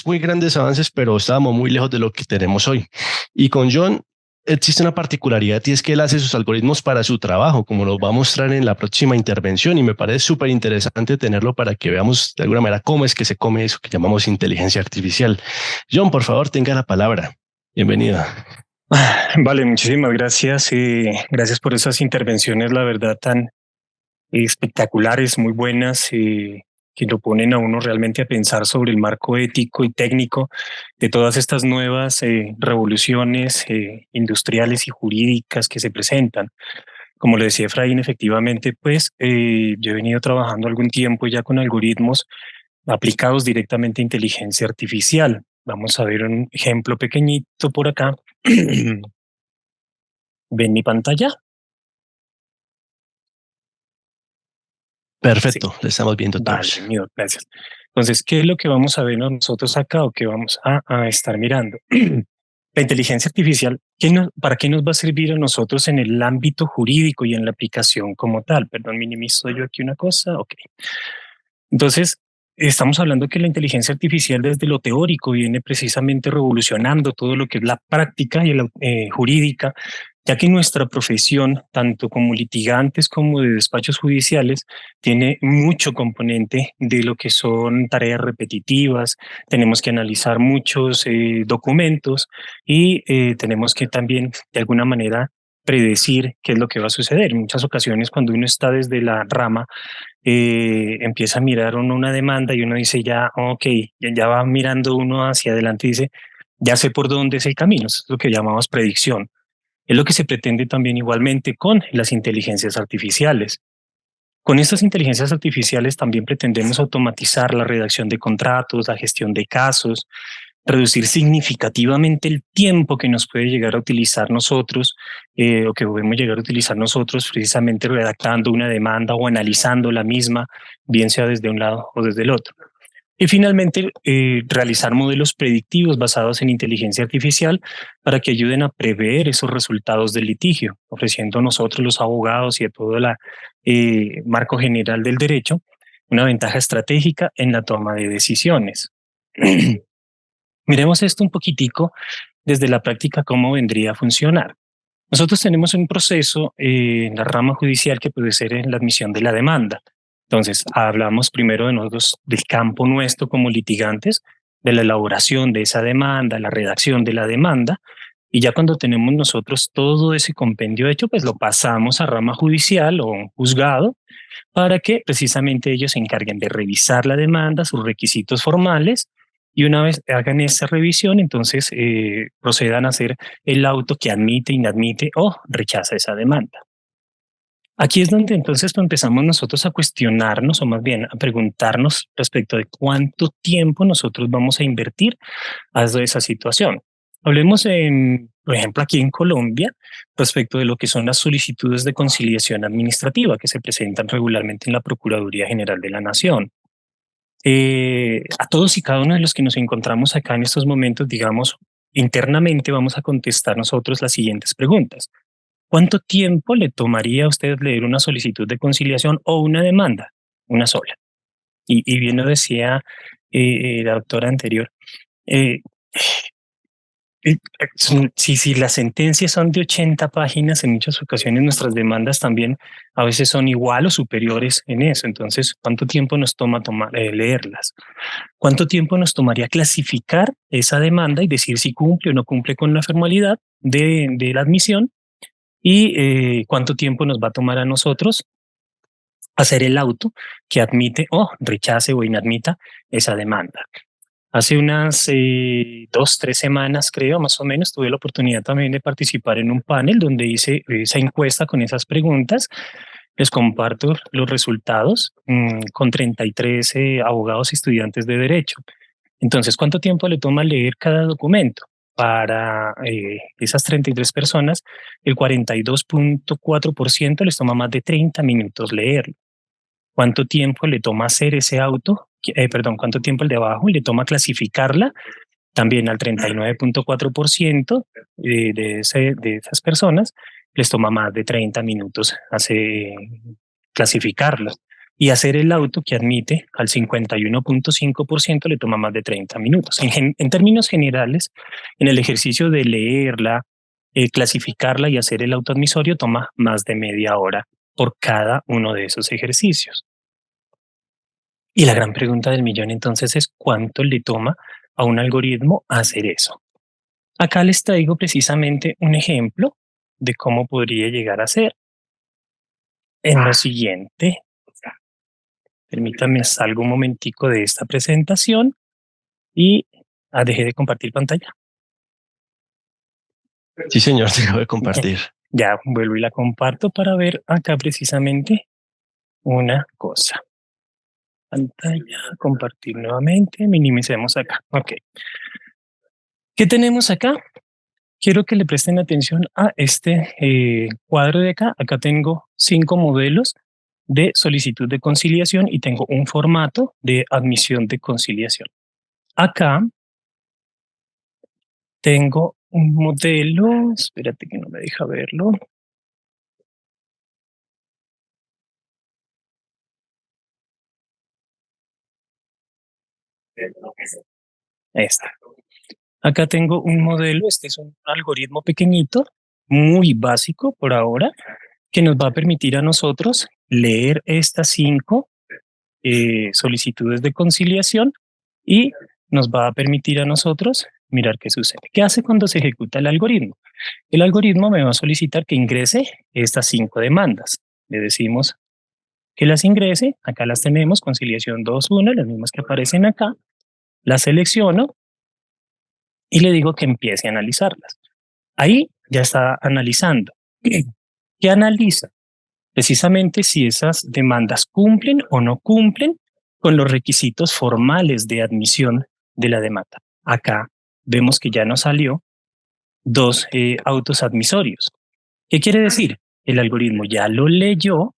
muy grandes avances, pero estábamos muy lejos de lo que tenemos hoy. Y con John existe una particularidad, y es que él hace sus algoritmos para su trabajo, como lo va a mostrar en la próxima intervención, y me parece súper interesante tenerlo para que veamos de alguna manera cómo es que se come eso que llamamos inteligencia artificial. John, por favor, tenga la palabra. Bienvenido. Vale, muchísimas gracias. Gracias por esas intervenciones, la verdad, tan espectaculares, muy buenas, que lo ponen a uno realmente a pensar sobre el marco ético y técnico de todas estas nuevas revoluciones industriales y jurídicas que se presentan. Como le decía Efraín, efectivamente, pues yo he venido trabajando algún tiempo ya con algoritmos aplicados directamente a inteligencia artificial. Vamos a ver un ejemplo pequeñito por acá. ¿Ven mi pantalla? Perfecto, Sí. le estamos viendo todos. Vale, mío, gracias. Entonces, ¿qué es lo que vamos a ver nosotros acá o qué vamos a estar mirando? La inteligencia artificial, ¿para qué nos va a servir a nosotros en el ámbito jurídico y en la aplicación como tal? Perdón, minimizo yo aquí una cosa. Ok. Entonces, estamos hablando que la inteligencia artificial desde lo teórico viene precisamente revolucionando todo lo que es la práctica y la jurídica, ya que nuestra profesión, tanto como litigantes como de despachos judiciales, tiene mucho componente de lo que son tareas repetitivas, tenemos que analizar muchos documentos y tenemos que también de alguna manera predecir qué es lo que va a suceder. En muchas ocasiones cuando uno está desde la rama, empieza a mirar uno una demanda y uno dice ya, ok, ya va mirando uno hacia adelante y dice, ya sé por dónde es el camino. Eso es lo que llamamos predicción. Es lo que se pretende también igualmente con las inteligencias artificiales. Con estas inteligencias artificiales también pretendemos automatizar la redacción de contratos, la gestión de casos, reducir significativamente el tiempo que nos puede llegar a utilizar nosotros o que podemos llegar a utilizar nosotros precisamente redactando una demanda o analizando la misma, bien sea desde un lado o desde el otro. Y finalmente, realizar modelos predictivos basados en inteligencia artificial para que ayuden a prever esos resultados del litigio, ofreciendo a nosotros los abogados y a todo el marco general del derecho una ventaja estratégica en la toma de decisiones. Miremos esto un poquitico desde la práctica, cómo vendría a funcionar. Nosotros tenemos un proceso en la rama judicial que puede ser en la admisión de la demanda. Entonces, hablamos primero de nosotros, del campo nuestro como litigantes, de la elaboración de esa demanda, la redacción de la demanda, y ya cuando tenemos nosotros todo ese compendio hecho, pues lo pasamos a rama judicial o un juzgado para que precisamente ellos se encarguen de revisar la demanda, sus requisitos formales, y una vez hagan esa revisión, entonces procedan a hacer el auto que admite, inadmite o rechaza esa demanda. Aquí es donde entonces empezamos nosotros a cuestionarnos, o más bien a preguntarnos respecto de cuánto tiempo nosotros vamos a invertir a esa situación. Hablemos, por ejemplo, aquí en Colombia, respecto de lo que son las solicitudes de conciliación administrativa que se presentan regularmente en la Procuraduría General de la Nación. A todos y cada uno de los que nos encontramos acá en estos momentos, digamos, internamente vamos a contestar nosotros las siguientes preguntas. ¿Cuánto tiempo le tomaría a usted leer una solicitud de conciliación o una demanda? Una sola. Y bien lo decía la doctora anterior. Si las sentencias son de 80 páginas, en muchas ocasiones nuestras demandas también a veces son igual o superiores en eso. Entonces, ¿cuánto tiempo nos toma leerlas? ¿Cuánto tiempo nos tomaría clasificar esa demanda y decir si cumple o no cumple con la formalidad de la admisión? ¿Y cuánto tiempo nos va a tomar a nosotros hacer el auto que admite o rechace o inadmita esa demanda? Hace unas 2-3 semanas, creo, más o menos, tuve la oportunidad también de participar en un panel donde hice esa encuesta con esas preguntas. Les comparto los resultados con 33 abogados y estudiantes de derecho. Entonces, ¿cuánto tiempo le toma leer cada documento? Para esas 33 personas, el 42.4% les toma más de 30 minutos leerlo. ¿Cuánto tiempo le toma hacer ese auto? ¿Cuánto tiempo el de abajo le toma clasificarla? También al 39.4% de esas personas les toma más de 30 minutos clasificarlo. Y hacer el auto que admite al 51.5% le toma más de 30 minutos. En términos generales, en el ejercicio de leerla, clasificarla y hacer el auto admisorio toma más de media hora por cada uno de esos ejercicios. Y la gran pregunta del millón entonces es ¿cuánto le toma a un algoritmo hacer eso? Acá les traigo precisamente un ejemplo de cómo podría llegar a ser en lo siguiente. Permítanme salgo un momentico de esta presentación y dejé de compartir pantalla. Sí, señor, se acaba de compartir. Ya vuelvo y la comparto para ver acá precisamente una cosa. Pantalla, compartir nuevamente, minimicemos acá. Ok. ¿Qué tenemos acá? Quiero que le presten atención a este cuadro de acá. Acá tengo 5 modelos de solicitud de conciliación y tengo un formato de admisión de conciliación. Acá tengo un modelo, espérate que no me deja verlo. Ahí está. Acá tengo un modelo, este es un algoritmo pequeñito, muy básico por ahora, que nos va a permitir a nosotros leer estas 5 solicitudes de conciliación y nos va a permitir a nosotros mirar qué sucede. ¿Qué hace cuando se ejecuta el algoritmo? El algoritmo me va a solicitar que ingrese estas 5 demandas. Le decimos que las ingrese, acá las tenemos, conciliación 2.1, las mismas que aparecen acá, las selecciono y le digo que empiece a analizarlas. Ahí ya está analizando. ¿Qué analiza? precisamente si esas demandas cumplen o no cumplen con los requisitos formales de admisión de la demanda. Acá vemos que ya nos salió 2 autos admisorios. ¿Qué quiere decir? El algoritmo ya lo leyó,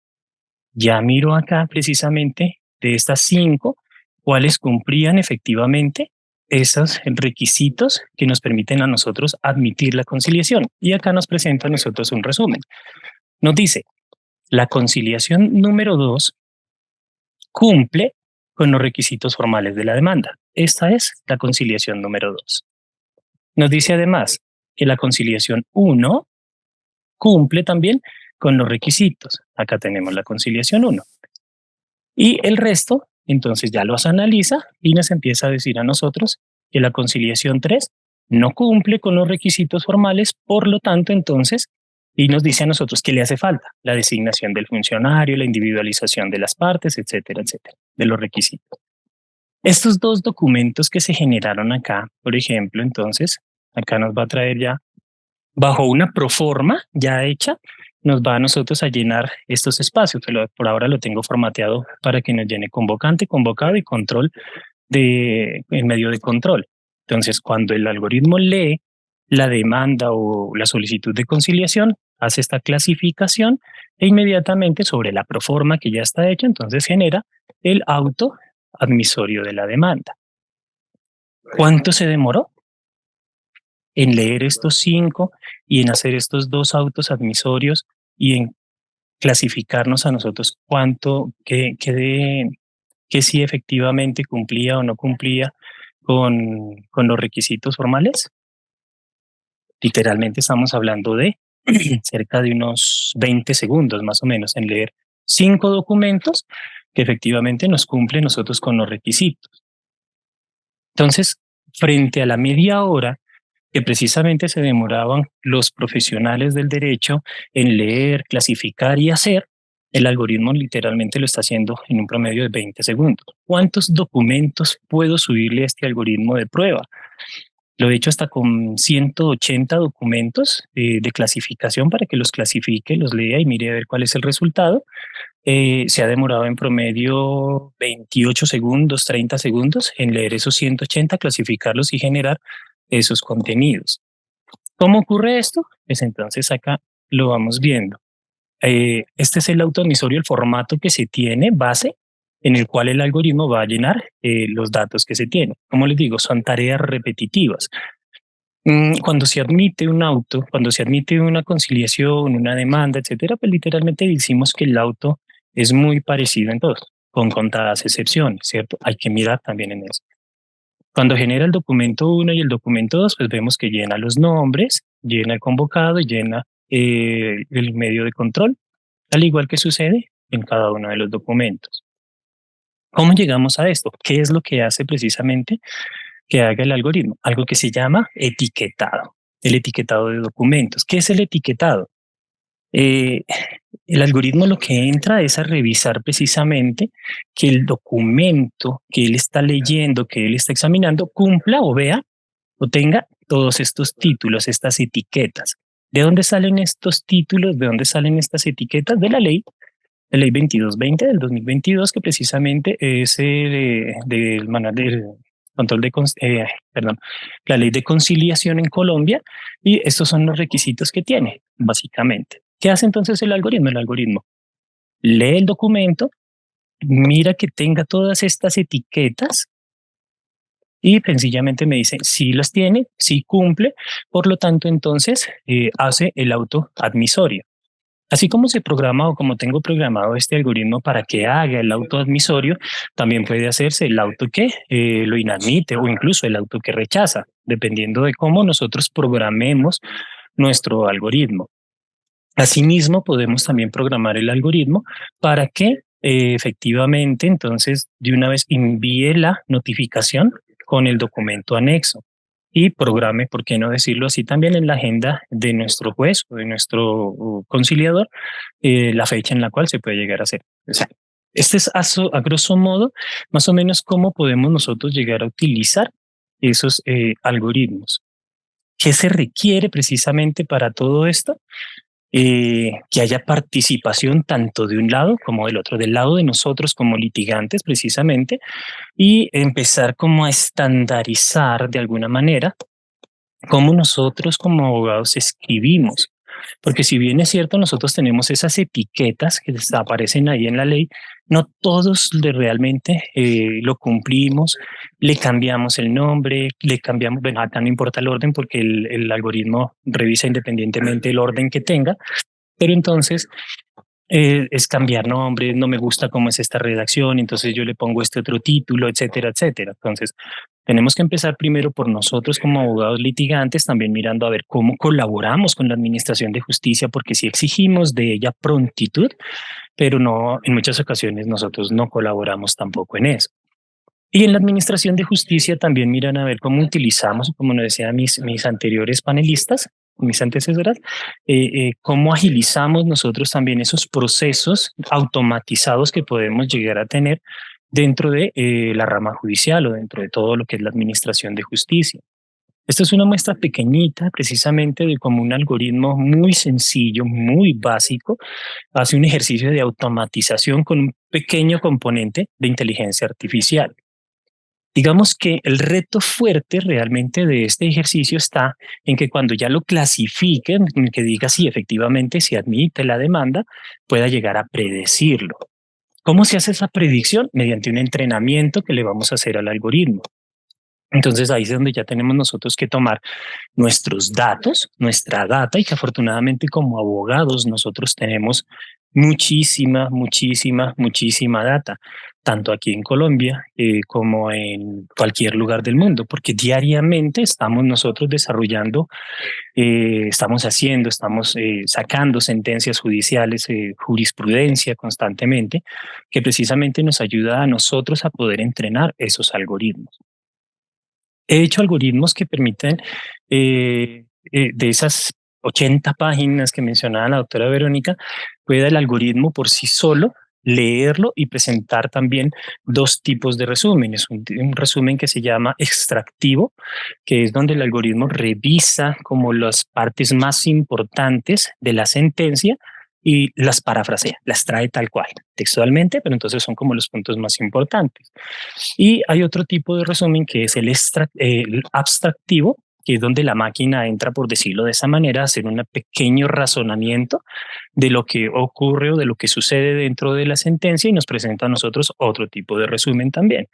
ya miró acá precisamente de estas 5, cuáles cumplían efectivamente esos requisitos que nos permiten a nosotros admitir la conciliación. Y acá nos presenta a nosotros un resumen. Nos dice, la conciliación número 2 cumple con los requisitos formales de la demanda. Esta es la conciliación número 2. Nos dice además que la conciliación 1 cumple también con los requisitos. Acá tenemos la conciliación 1. Y el resto, entonces ya los analiza y nos empieza a decir a nosotros que la conciliación 3 no cumple con los requisitos formales, por lo tanto, entonces, y nos dice a nosotros que le hace falta la designación del funcionario, la individualización de las partes, etcétera, etcétera, de los requisitos. Estos 2 documentos que se generaron acá, por ejemplo, entonces, acá nos va a traer ya, bajo una proforma ya hecha, nos va a nosotros a llenar estos espacios. Por ahora lo tengo formateado para que nos llene convocante, convocado y control en medio de control. Entonces, cuando el algoritmo lee la demanda o la solicitud de conciliación, hace esta clasificación e inmediatamente sobre la proforma que ya está hecha, entonces genera el auto admisorio de la demanda. ¿Cuánto se demoró en leer estos 5 y en hacer estos 2 autos admisorios y en clasificarnos a nosotros cuánto, que si efectivamente cumplía o no cumplía con los requisitos formales? Literalmente estamos hablando de cerca de unos 20 segundos más o menos en leer 5 documentos que efectivamente nos cumplen nosotros con los requisitos. Entonces, frente a la media hora que precisamente se demoraban los profesionales del derecho en leer, clasificar y hacer, el algoritmo literalmente lo está haciendo en un promedio de 20 segundos. ¿Cuántos documentos puedo subirle a este algoritmo de prueba? Lo he hecho hasta con 180 documentos de clasificación para que los clasifique, los lea y mire a ver cuál es el resultado. Se ha demorado en promedio 28 segundos, 30 segundos en leer esos 180, clasificarlos y generar esos contenidos. ¿Cómo ocurre esto? Pues entonces acá lo vamos viendo. Este es el auto admisorio, el formato que se tiene base en el cual el algoritmo va a llenar los datos que se tienen. Como les digo, son tareas repetitivas. Cuando se admite un auto, cuando se admite una conciliación, una demanda, etcétera, pues literalmente decimos que el auto es muy parecido en todos, con contadas excepciones, ¿cierto? Hay que mirar también en eso. Cuando genera el documento 1 y el documento 2, pues vemos que llena los nombres, llena el convocado y llena el medio de control, al igual que sucede en cada uno de los documentos. ¿Cómo llegamos a esto? ¿Qué es lo que hace precisamente que haga el algoritmo? Algo que se llama etiquetado, el etiquetado de documentos. ¿Qué es el etiquetado? El algoritmo lo que entra es a revisar precisamente que el documento que él está leyendo, que él está examinando, cumpla o vea o tenga todos estos títulos, estas etiquetas. ¿De dónde salen estos títulos? ¿De dónde salen estas etiquetas? De la ley 2220 del 2022, que precisamente es del manual de control de, la ley de conciliación en Colombia, y estos son los requisitos que tiene, básicamente. ¿Qué hace entonces el algoritmo? El algoritmo lee el documento, mira que tenga todas estas etiquetas y sencillamente me dice si las tiene, si cumple, por lo tanto entonces hace el auto admisorio. Así como se programa o como tengo programado este algoritmo para que haga el auto admisorio, también puede hacerse el auto que lo inadmite o incluso el auto que rechaza, dependiendo de cómo nosotros programemos nuestro algoritmo. Asimismo, podemos también programar el algoritmo para que efectivamente entonces de una vez envíe la notificación con el documento anexo y programe, por qué no decirlo así, también en la agenda de nuestro juez o de nuestro conciliador la fecha en la cual se puede llegar a hacer. O sea, este es a grosso modo más o menos cómo podemos nosotros llegar a utilizar esos algoritmos. ¿Qué se requiere precisamente para todo esto? que haya participación tanto de un lado como del otro, del lado de nosotros como litigantes precisamente, y empezar como a estandarizar de alguna manera cómo nosotros como abogados escribimos. Porque si bien es cierto, nosotros tenemos esas etiquetas que aparecen ahí en la ley, no todos realmente lo cumplimos, le cambiamos el nombre, le cambiamos, bueno, acá no importa el orden porque el algoritmo revisa independientemente el orden que tenga, pero entonces es cambiar nombres, no me gusta cómo es esta redacción, entonces yo le pongo este otro título, etcétera, etcétera. Entonces, tenemos que empezar primero por nosotros como abogados litigantes, también mirando a ver cómo colaboramos con la Administración de Justicia, porque sí exigimos de ella prontitud, pero no, en muchas ocasiones nosotros no colaboramos tampoco en eso. Y en la Administración de Justicia también miran a ver cómo utilizamos, como nos decían mis anteriores panelistas, mis antecesoras, cómo agilizamos nosotros también esos procesos automatizados que podemos llegar a tener dentro de la rama judicial o dentro de todo lo que es la Administración de Justicia. Esta es una muestra pequeñita precisamente de cómo un algoritmo muy sencillo, muy básico, hace un ejercicio de automatización con un pequeño componente de inteligencia artificial. Digamos que el reto fuerte realmente de este ejercicio está en que cuando ya lo clasifiquen, en que diga si efectivamente se admite la demanda, pueda llegar a predecirlo. ¿Cómo se hace esa predicción? Mediante un entrenamiento que le vamos a hacer al algoritmo. Entonces ahí es donde ya tenemos nosotros que tomar nuestros datos, nuestra data, y que afortunadamente como abogados nosotros tenemos muchísima data, tanto aquí en Colombia como en cualquier lugar del mundo, porque diariamente estamos nosotros desarrollando, estamos sacando sentencias judiciales, jurisprudencia constantemente, que precisamente nos ayuda a nosotros a poder entrenar esos algoritmos. He hecho algoritmos que permiten, de esas 80 páginas que mencionaba la doctora Verónica, pueda el algoritmo por sí solo leerlo y presentar también dos tipos de resúmenes. Un resumen que se llama extractivo, que es donde el algoritmo revisa como las partes más importantes de la sentencia y las parafrasea, las trae tal cual, textualmente, pero entonces son como los puntos más importantes. Y hay otro tipo de resumen que es el abstractivo, que es donde la máquina entra, por decirlo de esa manera, a hacer un pequeño razonamiento de lo que ocurre o de lo que sucede dentro de la sentencia y nos presenta a nosotros otro tipo de resumen también.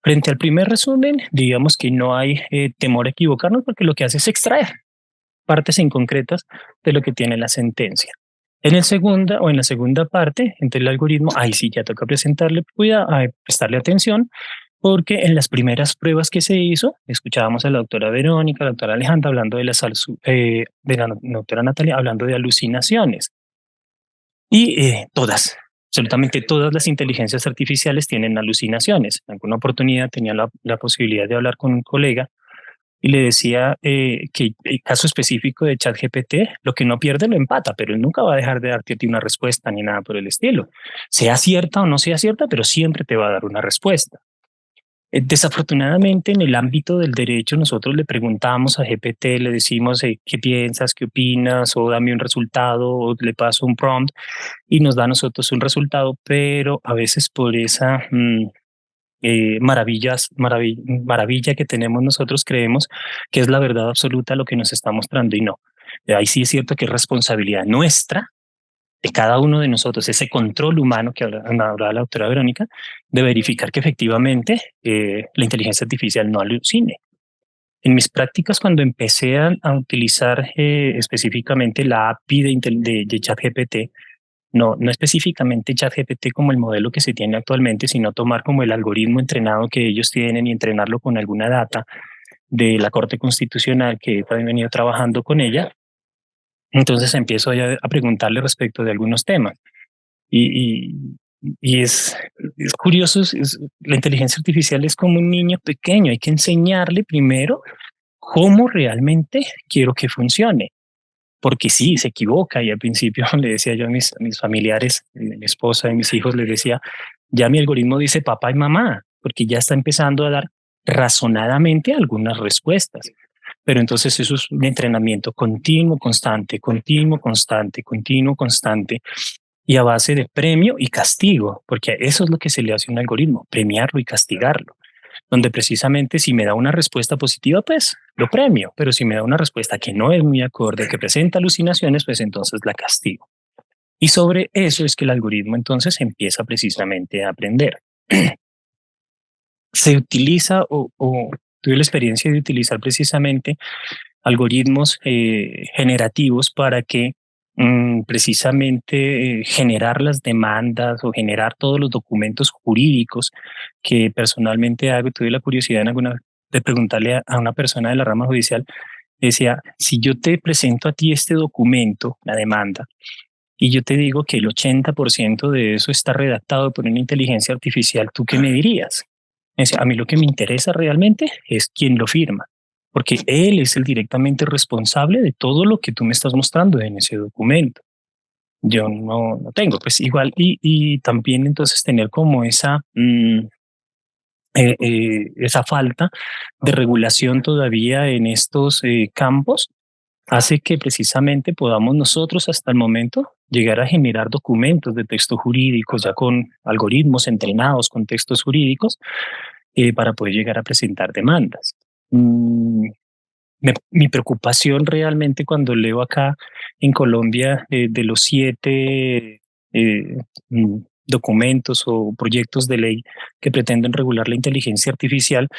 Frente al primer resumen, digamos que no hay temor a equivocarnos porque lo que hace es extraer partes en concretas de lo que tiene la sentencia. En la segunda parte, entre el algoritmo, ahí sí ya toca prestarle atención, porque en las primeras pruebas que se hizo, escuchábamos a la doctora Verónica, a la doctora Alejandra hablando de la doctora Natalia hablando de alucinaciones. Y absolutamente todas las inteligencias artificiales tienen alucinaciones. En alguna oportunidad tenía la posibilidad de hablar con un colega y le decía que el caso específico de ChatGPT, lo que no pierde lo empata, pero él nunca va a dejar de darte a ti una respuesta ni nada por el estilo. Sea cierta o no sea cierta, pero siempre te va a dar una respuesta. Desafortunadamente, en el ámbito del derecho, nosotros le preguntamos a GPT, le decimos qué piensas, qué opinas, o dame un resultado, o le paso un prompt, y nos da a nosotros un resultado, pero a veces por esa maravilla que tenemos nosotros creemos que es la verdad absoluta lo que nos está mostrando, y no. Ahí sí es cierto que es responsabilidad nuestra, de cada uno de nosotros, ese control humano que hablaba la doctora Verónica, de verificar que efectivamente la inteligencia artificial no alucine. En mis prácticas, cuando empecé a utilizar específicamente la API de ChatGPT, no específicamente ChatGPT como el modelo que se tiene actualmente, sino tomar como el algoritmo entrenado que ellos tienen y entrenarlo con alguna data de la Corte Constitucional que he venido trabajando con ella. Entonces empiezo a preguntarle respecto de algunos temas. Y es curioso, la inteligencia artificial es como un niño pequeño, hay que enseñarle primero cómo realmente quiero que funcione. Porque sí, se equivoca, y al principio le decía yo a mis familiares, mi esposa y mis hijos, les decía, ya mi algoritmo dice papá y mamá, porque ya está empezando a dar razonadamente algunas respuestas. Pero entonces eso es un entrenamiento continuo, constante, continuo, constante, continuo, constante, y a base de premio y castigo, porque eso es lo que se le hace a un algoritmo, premiarlo y castigarlo, donde precisamente si me da una respuesta positiva, pues lo premio, pero si me da una respuesta que no es muy acorde, que presenta alucinaciones, pues entonces la castigo. Y sobre eso es que el algoritmo entonces empieza precisamente a aprender. Se utiliza o tuve la experiencia de utilizar precisamente algoritmos generativos para que precisamente generar las demandas o generar todos los documentos jurídicos que personalmente hago. Tuve la curiosidad en alguna de preguntarle a una persona de la rama judicial, decía, si yo te presento a ti este documento, la demanda, y yo te digo que el 80% de eso está redactado por una inteligencia artificial, ¿tú qué me dirías? A mí lo que me interesa realmente es quién lo firma, porque él es el directamente responsable de todo lo que tú me estás mostrando en ese documento. Yo no tengo, pues igual, y también entonces tener como esa falta de regulación todavía en estos campos hace que precisamente podamos nosotros hasta el momento llegar a generar documentos de texto jurídicos ya con algoritmos entrenados con textos jurídicos para poder llegar a presentar demandas. Mi preocupación realmente cuando leo acá en Colombia de los 7 documentos o proyectos de ley que pretenden regular la inteligencia artificial,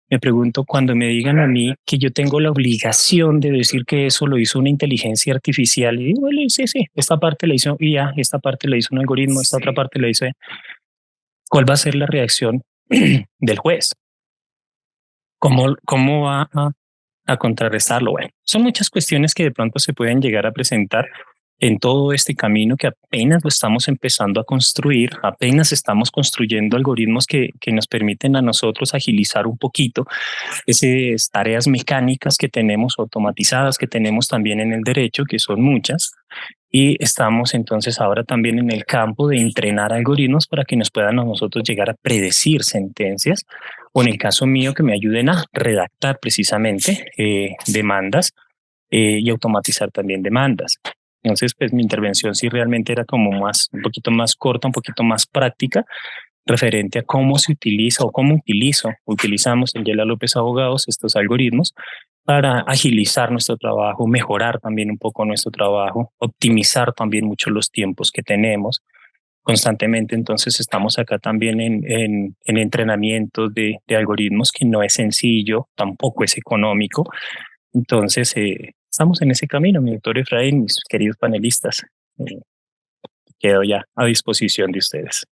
me pregunto cuando me digan a mí que yo tengo la obligación de decir que eso lo hizo una inteligencia artificial y digo, bueno, sí, esta parte la hizo IA, esta parte la hizo un algoritmo, esta otra parte la hizo. ¿Cuál va a ser la reacción del juez? ¿Cómo va a contrarrestarlo? Bueno, son muchas cuestiones que de pronto se pueden llegar a presentar en todo este camino que apenas lo estamos empezando a construir, apenas estamos construyendo algoritmos que nos permiten a nosotros agilizar un poquito esas tareas mecánicas que tenemos, automatizadas que tenemos también en el derecho, que son muchas, y estamos entonces ahora también en el campo de entrenar algoritmos para que nos puedan a nosotros llegar a predecir sentencias, o en el caso mío que me ayuden a redactar precisamente demandas y automatizar también demandas. Entonces, pues mi intervención sí realmente era como un poquito más corta, un poquito más práctica, referente a cómo se utiliza o cómo utilizamos en Yela López Abogados estos algoritmos para agilizar nuestro trabajo, mejorar también un poco nuestro trabajo, optimizar también mucho los tiempos que tenemos. Constantemente entonces estamos acá también en entrenamiento de algoritmos que no es sencillo, tampoco es económico. Entonces, estamos en ese camino, mi doctor Efraín, mis queridos panelistas. Quedo ya a disposición de ustedes.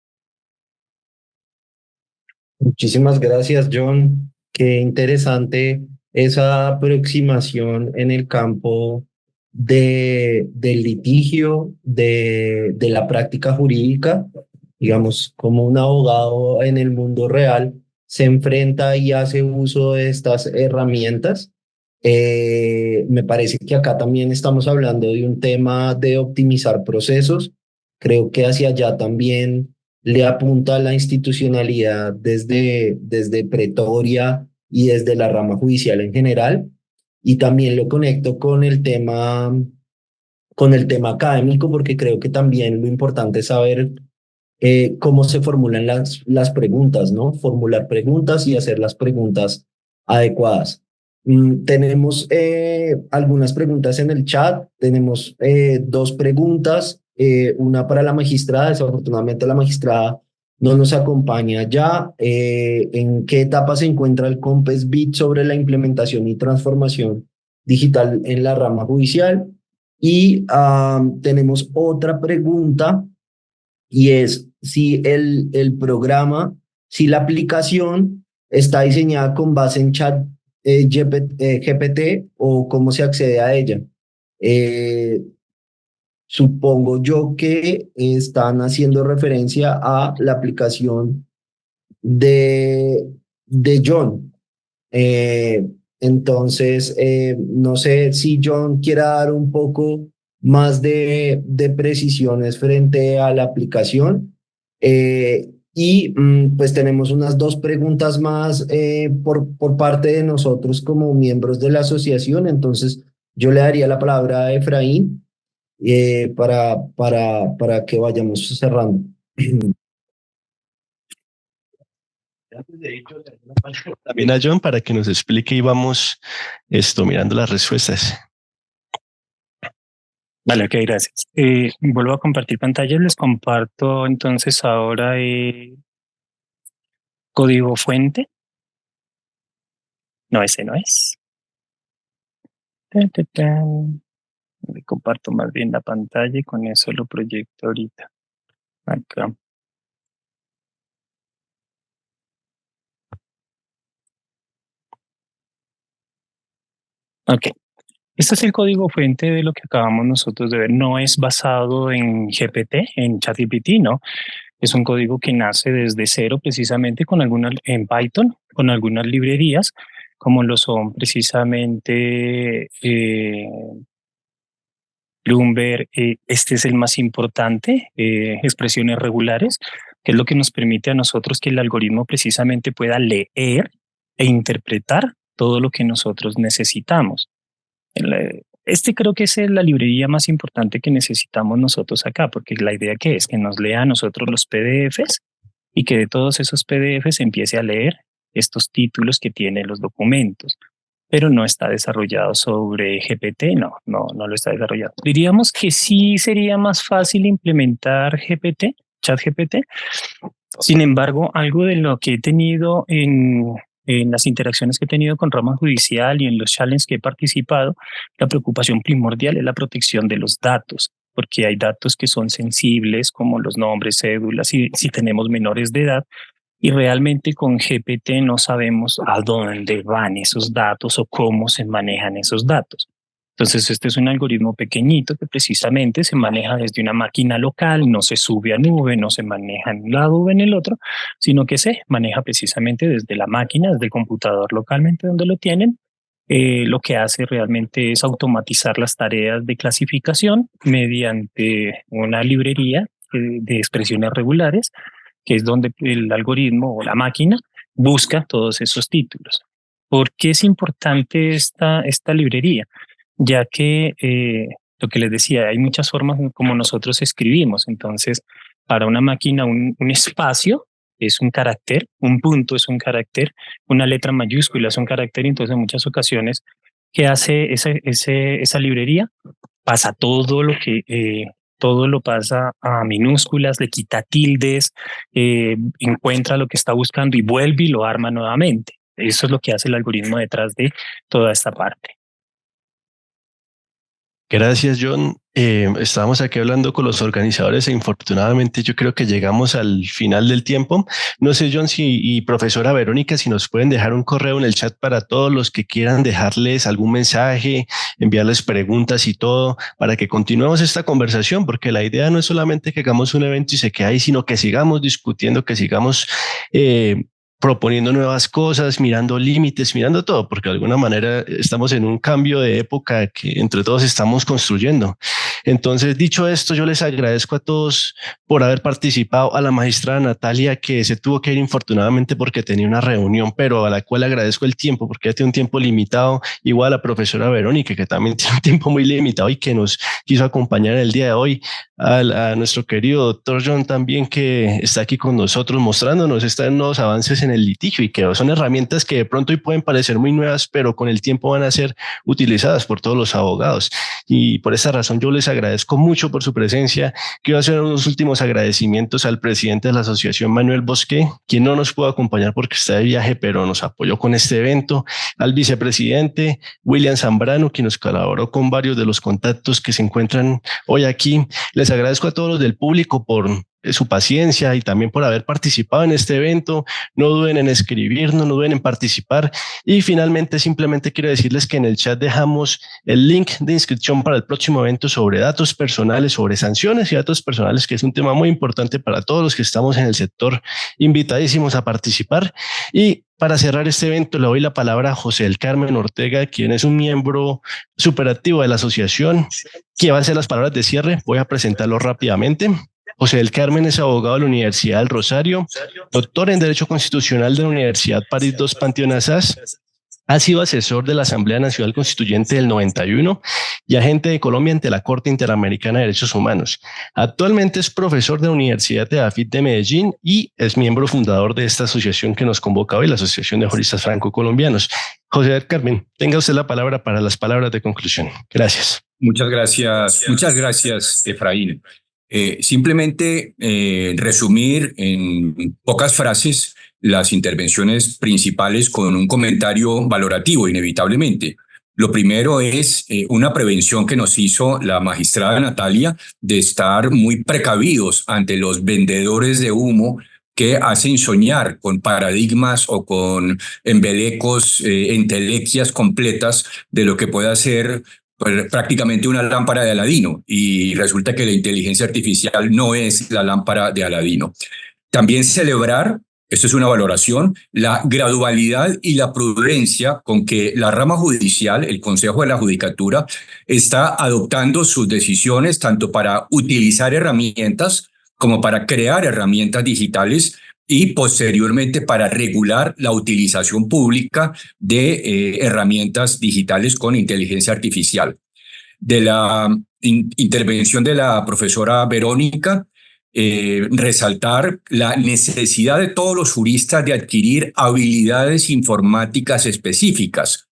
Muchísimas gracias, John. Qué interesante esa aproximación en el campo del litigio, de la práctica jurídica. Digamos, como un abogado en el mundo real se enfrenta y hace uso de estas herramientas. Me parece que acá también estamos hablando de un tema de optimizar procesos. Creo que hacia allá también le apunta la institucionalidad desde Pretoria y desde la rama judicial en general. Y también lo conecto con el tema académico, porque creo que también lo importante es saber cómo se formulan las preguntas, ¿no? Formular preguntas y hacer las preguntas adecuadas. Tenemos algunas preguntas en el chat. Tenemos 2 preguntas. Una para la magistrada. Desafortunadamente la magistrada no nos acompaña ya. ¿En qué etapa se encuentra el COMPES-BIT sobre la implementación y transformación digital en la rama judicial? Y tenemos otra pregunta, y es si el programa, si la aplicación está diseñada con base en chat GPT o cómo se accede a ella. Supongo yo que están haciendo referencia a la aplicación de John. Entonces, no sé si John quiera dar un poco más de precisiones frente a la aplicación. Y pues tenemos unas dos preguntas más por parte de nosotros como miembros de la asociación. Entonces, yo le daría la palabra a Efraín para que vayamos cerrando. También a John para que nos explique y vamos mirando las respuestas. Vale, ok, gracias. Vuelvo a compartir pantalla. Les comparto entonces ahora código fuente. No, ese no es. Le comparto más bien la pantalla y con eso lo proyecto ahorita. Acá. Ok. Este es el código fuente de lo que acabamos nosotros de ver. No es basado en GPT, en ChatGPT, no. Es un código que nace desde cero precisamente en Python, con algunas librerías, como lo son precisamente Bloomberg. Este es el más importante, expresiones regulares, que es lo que nos permite a nosotros que el algoritmo precisamente pueda leer e interpretar todo lo que nosotros necesitamos. Este creo que es la librería más importante que necesitamos nosotros acá, porque la idea que es que nos lea a nosotros los PDFs y que de todos esos PDFs empiece a leer estos títulos que tienen los documentos, pero no está desarrollado sobre GPT, no lo está desarrollado. Diríamos que sí sería más fácil implementar ChatGPT. Sin embargo, algo de lo que he tenido en las interacciones que he tenido con rama judicial y en los challenges que he participado, la preocupación primordial es la protección de los datos, porque hay datos que son sensibles como los nombres, cédulas, si tenemos menores de edad, y realmente con GPT no sabemos a dónde van esos datos o cómo se manejan esos datos. Entonces, este es un algoritmo pequeñito que precisamente se maneja desde una máquina local, no se sube a nube, no se maneja en un lado o en el otro, sino que se maneja precisamente desde la máquina, desde el computador localmente donde lo tienen. Lo que hace realmente es automatizar las tareas de clasificación mediante una librería de expresiones regulares, que es donde el algoritmo o la máquina busca todos esos títulos. ¿Por qué es importante esta librería? Ya que lo que les decía, hay muchas formas como nosotros escribimos. Entonces, para una máquina, un espacio es un carácter, un punto es un carácter, una letra mayúscula es un carácter. Entonces, en muchas ocasiones, ¿qué hace esa librería? Pasa todo lo pasa a minúsculas, le quita tildes, encuentra lo que está buscando y vuelve y lo arma nuevamente. Eso es lo que hace el algoritmo detrás de toda esta parte. Gracias, John. Estábamos aquí hablando con los organizadores e infortunadamente yo creo que llegamos al final del tiempo. No sé, John y profesora Verónica, si nos pueden dejar un correo en el chat para todos los que quieran dejarles algún mensaje, enviarles preguntas y todo, para que continuemos esta conversación, porque la idea no es solamente que hagamos un evento y se quede ahí, sino que sigamos discutiendo, que sigamos proponiendo nuevas cosas, mirando límites, mirando todo, porque de alguna manera estamos en un cambio de época que entre todos estamos construyendo. Entonces, dicho esto, yo les agradezco a todos por haber participado, a la magistrada Natalia, que se tuvo que ir infortunadamente porque tenía una reunión, pero a la cual agradezco el tiempo, porque ya tiene un tiempo limitado, igual a la profesora Verónica, que también tiene un tiempo muy limitado y que nos quiso acompañar el día de hoy, a nuestro querido doctor John también, que está aquí con nosotros mostrándonos estos nuevos avances en el litigio y que son herramientas que de pronto hoy pueden parecer muy nuevas, pero con el tiempo van a ser utilizadas por todos los abogados. Y por esa razón yo les agradezco mucho por su presencia. Quiero hacer unos últimos agradecimientos al presidente de la asociación, Manuel Bosque, quien no nos pudo acompañar porque está de viaje, pero nos apoyó con este evento, al vicepresidente William Zambrano, quien nos colaboró con varios de los contactos que se encuentran hoy aquí. Les agradezco a todos los del público por su paciencia y también por haber participado en este evento. No duden en escribirnos, no duden en participar. Y finalmente, simplemente quiero decirles que en el chat dejamos el link de inscripción para el próximo evento sobre datos personales, sobre sanciones y datos personales, que es un tema muy importante para todos los que estamos en el sector, invitadísimos a participar. Y para cerrar este evento, le doy la palabra a José del Carmen Ortega, quien es un miembro superactivo de la asociación, que va a hacer las palabras de cierre. Voy a presentarlo rápidamente. José del Carmen es abogado de la Universidad del Rosario, doctor en Derecho Constitucional de la Universidad París II Panteón Assas. Ha sido asesor de la Asamblea Nacional Constituyente del 91 y agente de Colombia ante la Corte Interamericana de Derechos Humanos. Actualmente es profesor de la Universidad de AFIT de Medellín y es miembro fundador de esta asociación que nos convoca hoy, la Asociación de Juristas Franco-Colombianos. José del Carmen, tenga usted la palabra para las palabras de conclusión. Gracias. Muchas gracias, Efraín. Simplemente resumir en pocas frases las intervenciones principales con un comentario valorativo, inevitablemente. Lo primero es una prevención que nos hizo la magistrada Natalia de estar muy precavidos ante los vendedores de humo que hacen soñar con paradigmas o con embelecos, entelequias completas de lo que pueda ser prácticamente una lámpara de Aladino, y resulta que la inteligencia artificial no es la lámpara de Aladino. También celebrar, esto es una valoración, la gradualidad y la prudencia con que la rama judicial, el Consejo de la Judicatura, está adoptando sus decisiones tanto para utilizar herramientas como para crear herramientas digitales y posteriormente para regular la utilización pública de herramientas digitales con inteligencia artificial. De la intervención de la profesora Verónica, resaltar la necesidad de todos los juristas de adquirir habilidades informáticas específicas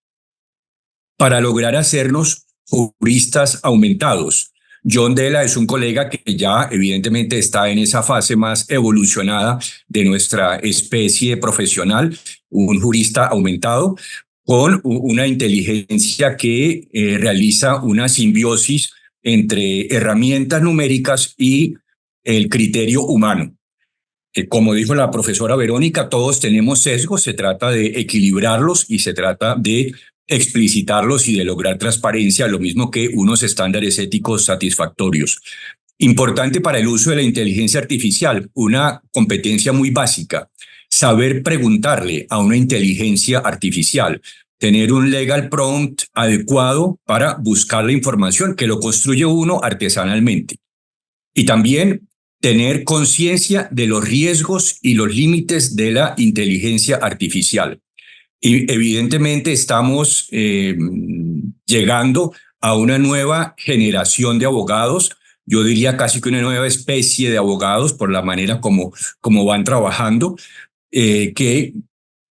para lograr hacernos juristas aumentados. John Dela es un colega que ya evidentemente está en esa fase más evolucionada de nuestra especie profesional, un jurista aumentado con una inteligencia que realiza una simbiosis entre herramientas numéricas y el criterio humano. Como dijo la profesora Verónica, todos tenemos sesgos, se trata de equilibrarlos y se trata de explicitarlos y de lograr transparencia, lo mismo que unos estándares éticos satisfactorios. Importante para el uso de la inteligencia artificial, una competencia muy básica, saber preguntarle a una inteligencia artificial, tener un legal prompt adecuado para buscar la información que lo construye uno artesanalmente. Y también tener conciencia de los riesgos y los límites de la inteligencia artificial. Y evidentemente estamos llegando a una nueva generación de abogados, yo diría casi que una nueva especie de abogados por la manera como van trabajando, que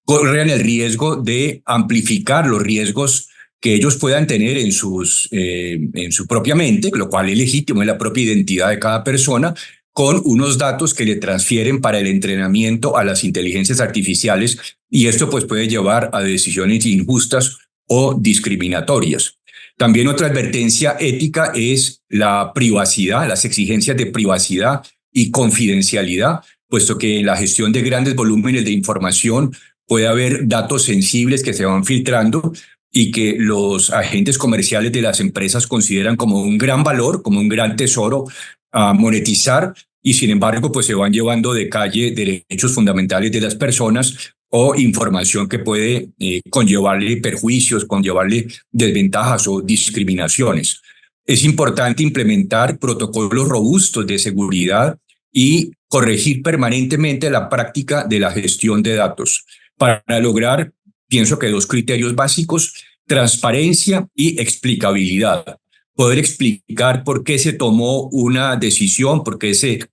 corren el riesgo de amplificar los riesgos que ellos puedan tener en su propia mente, lo cual es legítimo, es la propia identidad de cada persona, con unos datos que le transfieren para el entrenamiento a las inteligencias artificiales, y esto pues puede llevar a decisiones injustas o discriminatorias. También otra advertencia ética es la privacidad, las exigencias de privacidad y confidencialidad, puesto que en la gestión de grandes volúmenes de información puede haber datos sensibles que se van filtrando y que los agentes comerciales de las empresas consideran como un gran valor, como un gran tesoro a monetizar, y sin embargo pues se van llevando de calle derechos fundamentales de las personas o información que puede conllevarle perjuicios, conllevarle desventajas o discriminaciones. Es importante implementar protocolos robustos de seguridad y corregir permanentemente la práctica de la gestión de datos para lograr, pienso que dos criterios básicos: transparencia y explicabilidad. Poder explicar por qué se tomó una decisión, por qué se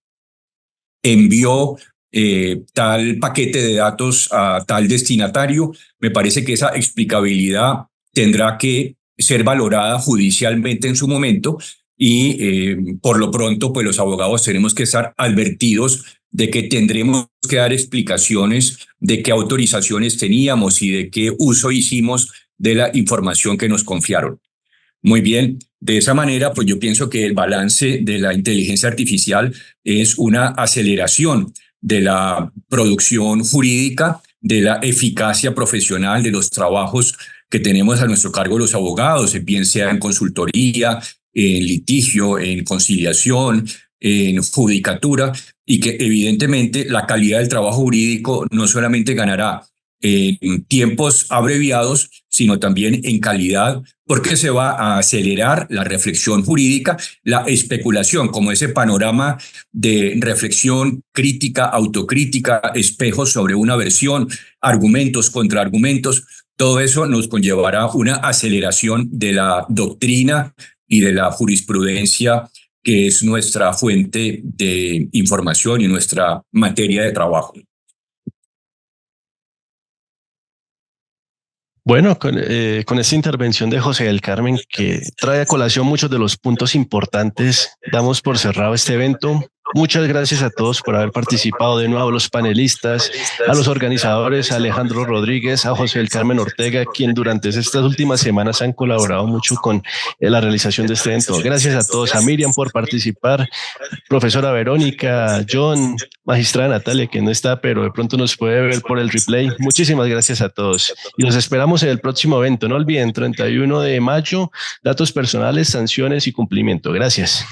envió tal paquete de datos a tal destinatario. Me parece que esa explicabilidad tendrá que ser valorada judicialmente en su momento y por lo pronto pues los abogados tenemos que estar advertidos de que tendremos que dar explicaciones de qué autorizaciones teníamos y de qué uso hicimos de la información que nos confiaron. Muy bien, de esa manera, pues yo pienso que el balance de la inteligencia artificial es una aceleración de la producción jurídica, de la eficacia profesional de los trabajos que tenemos a nuestro cargo los abogados, bien sea en consultoría, en litigio, en conciliación, en judicatura, y que evidentemente la calidad del trabajo jurídico no solamente ganará en tiempos abreviados, sino también en calidad, porque se va a acelerar la reflexión jurídica, la especulación, como ese panorama de reflexión crítica, autocrítica, espejos sobre una versión, argumentos contra argumentos. Todo eso nos conllevará una aceleración de la doctrina y de la jurisprudencia, que es nuestra fuente de información y nuestra materia de trabajo. Bueno, con esta intervención de José del Carmen, que trae a colación muchos de los puntos importantes, damos por cerrado este evento. Muchas gracias a todos por haber participado, de nuevo a los panelistas, a los organizadores, a Alejandro Rodríguez, a José del Carmen Ortega, quien durante estas últimas semanas han colaborado mucho con la realización de este evento. Gracias a todos, a Miriam por participar, profesora Verónica, John, magistrada Natalia, que no está, pero de pronto nos puede ver por el replay. Muchísimas gracias a todos y los esperamos en el próximo evento. No olviden, 31 de mayo, datos personales, sanciones y cumplimiento. Gracias.